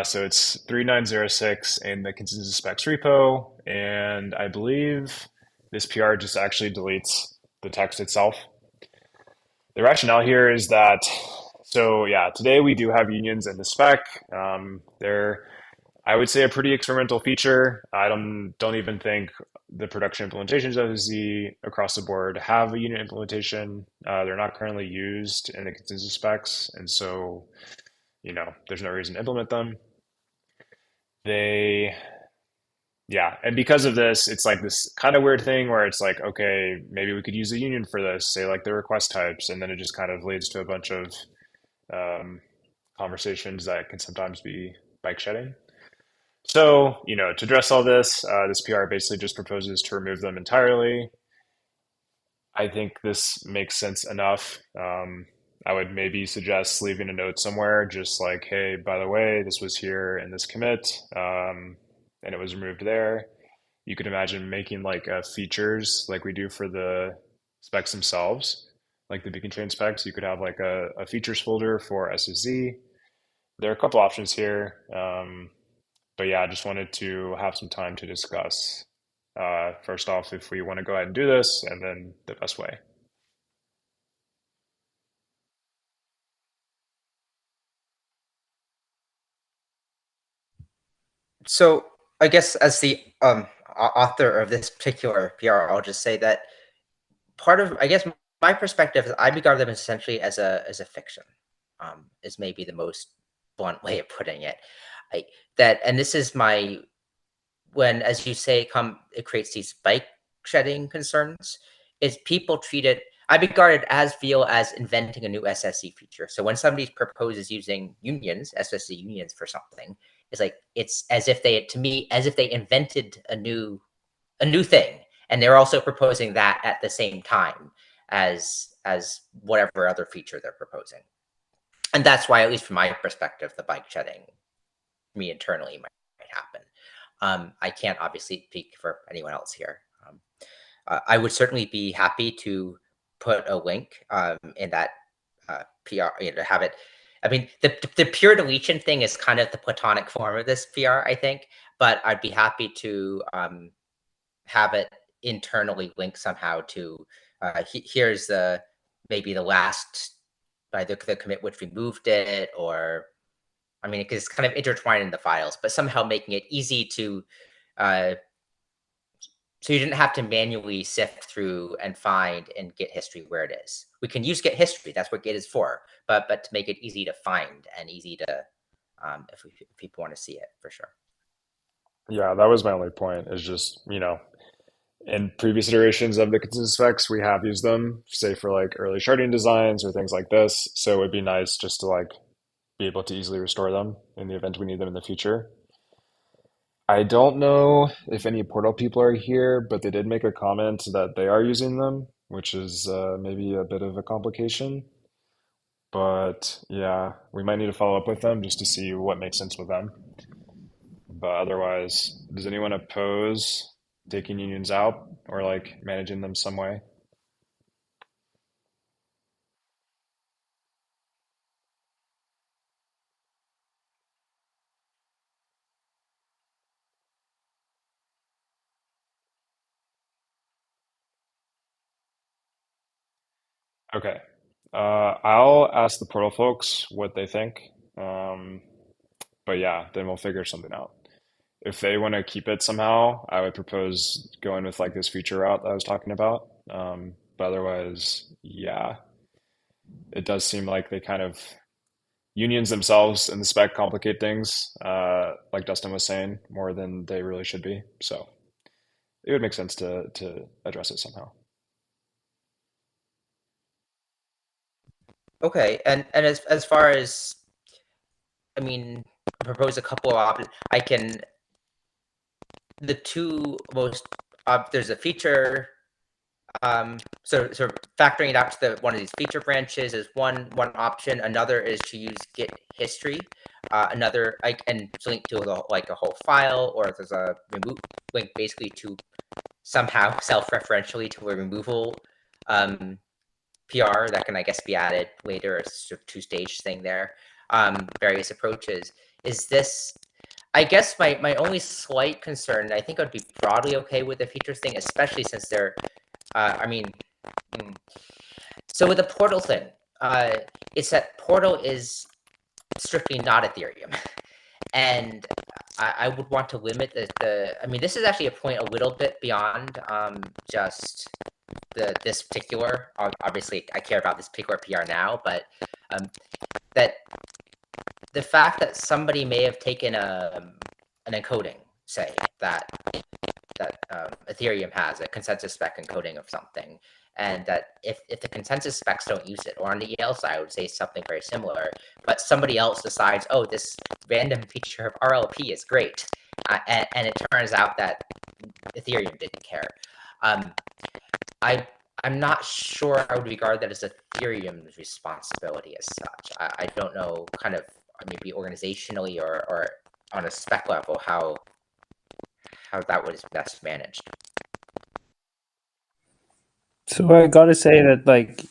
So it's 3906 in the consensus specs repo. And I believe this PR just actually deletes the text itself. The rationale here is that, so yeah, today we do have unions in the spec. They're, I would say, a pretty experimental feature. I don't even think the production implementations of Z across the board have a union implementation. They're not currently used in the consensus specs, and so, there's no reason to implement them. Yeah, and because of this, it's like this kind of weird thing where it's like, okay, maybe we could use a union for this, say like the request types, and then it just kind of leads to a bunch of conversations that can sometimes be bike shedding. So, to address all this, this PR basically just proposes to remove them entirely. I think this makes sense enough. I would maybe suggest leaving a note somewhere, just like, hey, by the way, this was here in this commit, and it was removed there. You could imagine making like features like we do for the specs themselves, like the beacon chain specs. You could have like a features folder for SSZ. There are a couple options here. But yeah, I just wanted to have some time to discuss, first off, if we want to go ahead and do this, and then the best way. So I guess as the author of this particular PR, I'll just say that part of, I guess, my perspective is I regard them essentially as a fiction, is maybe the most blunt way of putting it. And this is when, as you say, it creates these bike shedding concerns, is people treat it, I regard it as inventing a new SSE feature. So when somebody proposes using unions, SSE unions for something, it's as if they invented a new thing, and they're also proposing that at the same time as whatever other feature they're proposing. And that's why, at least from my perspective, the bike shedding me internally might happen. I can't obviously speak for anyone else here. I would certainly be happy to put a link in that PR, to have it. I mean, the pure deletion thing is kind of the platonic form of this PR, I think. but I'd be happy to have it internally linked somehow to here's maybe the last by the commit which we moved it, or I mean, it's kind of intertwined in the files, but somehow making it easy to so you didn't have to manually sift through and find in Git history where it is. We can use Git history, that's what Git is for, but to make it easy to find and easy to if people want to see it, for sure. Yeah, that was my only point, is just, in previous iterations of the consensus specs, we have used them, say for like early sharding designs or things like this. So it would be nice just to like be able to easily restore them in the event we need them in the future. I don't know if any Portal people are here, but they did make a comment that they are using them, which is maybe a bit of a complication. But yeah, we might need to follow up with them just to see what makes sense with them. But otherwise, does anyone oppose taking unions out or like managing them some way? Okay. I'll ask the Portal folks what they think. But yeah, then we'll figure something out. If they want to keep it somehow, I would propose going with like this feature route that I was talking about. But otherwise, yeah, it does seem like they kind of unions themselves in the spec complicate things, like Dustin was saying, more than they really should be. So it would make sense to address it somehow. Okay, and as far as, I mean, propose a couple of options. I can, the two most, there's a feature, so factoring it out to one of these feature branches is one option. Another is to use Git history. Another, and link to a whole file, or if there's a remove link basically to somehow self-referentially to a removal PR that can, I guess, be added later. It's sort of two-stage thing there. Various approaches. Is this, I guess my only slight concern, I think I'd be broadly okay with the features thing, especially since they're, so with the Portal thing, it's that Portal is strictly not Ethereum. And I would want to limit this is actually a point a little bit beyond just this particular, obviously I care about this particular PR now, but that the fact that somebody may have taken an encoding, say that Ethereum has a consensus spec encoding of something, and that if the consensus specs don't use it, or on the EL side I would say something very similar, but somebody else decides, oh, this random feature of RLP is great, and it turns out that Ethereum didn't care. I'm not sure I would regard that as Ethereum's responsibility as such. I don't know, kind of maybe organizationally or on a spec level how that was best managed. So I gotta say that like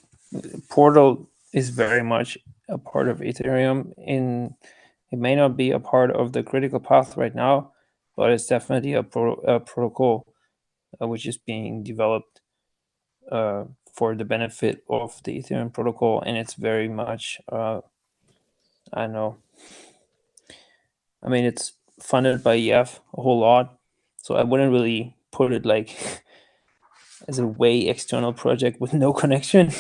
Portal is very much a part of Ethereum. It may not be a part of the critical path right now, but it's definitely a protocol which is being developed for the benefit of the Ethereum protocol, and it's very much I don't know. I mean, it's funded by EF a whole lot, so I wouldn't really put it like as a way external project with no connection.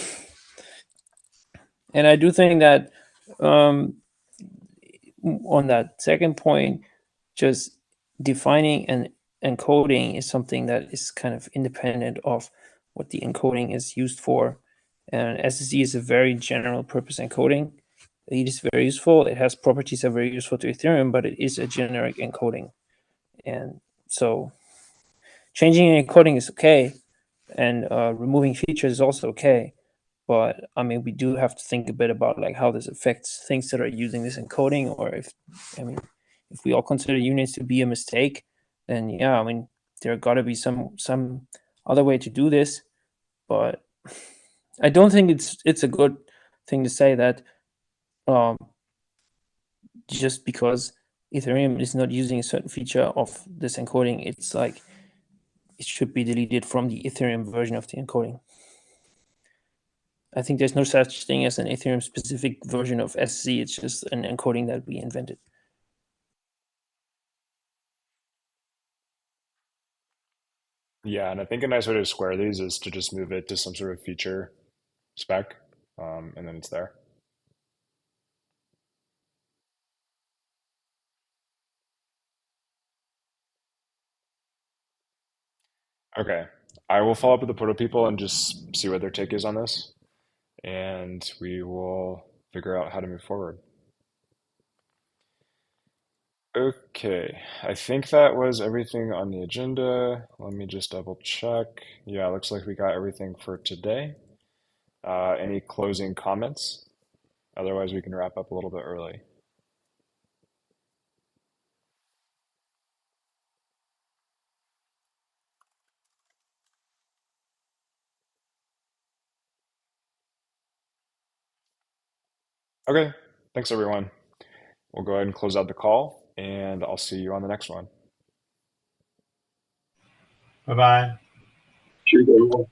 And I do think that on that second point, just defining and encoding is something that is kind of independent of what the encoding is used for. And SSE is a very general purpose encoding. It is very useful. It has properties that are very useful to Ethereum, but it is a generic encoding. And so changing encoding is okay, and removing features is also okay. But I mean, we do have to think a bit about like how this affects things that are using this encoding, or if we all consider unions to be a mistake, then yeah, I mean, there got to be some other way to do this. But I don't think it's a good thing to say that just because Ethereum is not using a certain feature of this encoding, it's like it should be deleted from the Ethereum version of the encoding. I think there's no such thing as an Ethereum specific version of SZ. It's just an encoding that we invented. Yeah, and I think a nice way to square these is to just move it to some sort of feature spec, and then it's there. Okay, I will follow up with the Proto people and just see what their take is on this, and we will figure out how to move forward. Okay, I think that was everything on the agenda. Let me just double check. Yeah, looks like we got everything for today. Any closing comments? Otherwise, we can wrap up a little bit early. Okay, thanks everyone. We'll go ahead and close out the call, and I'll see you on the next one. Bye bye. Cheers, everyone.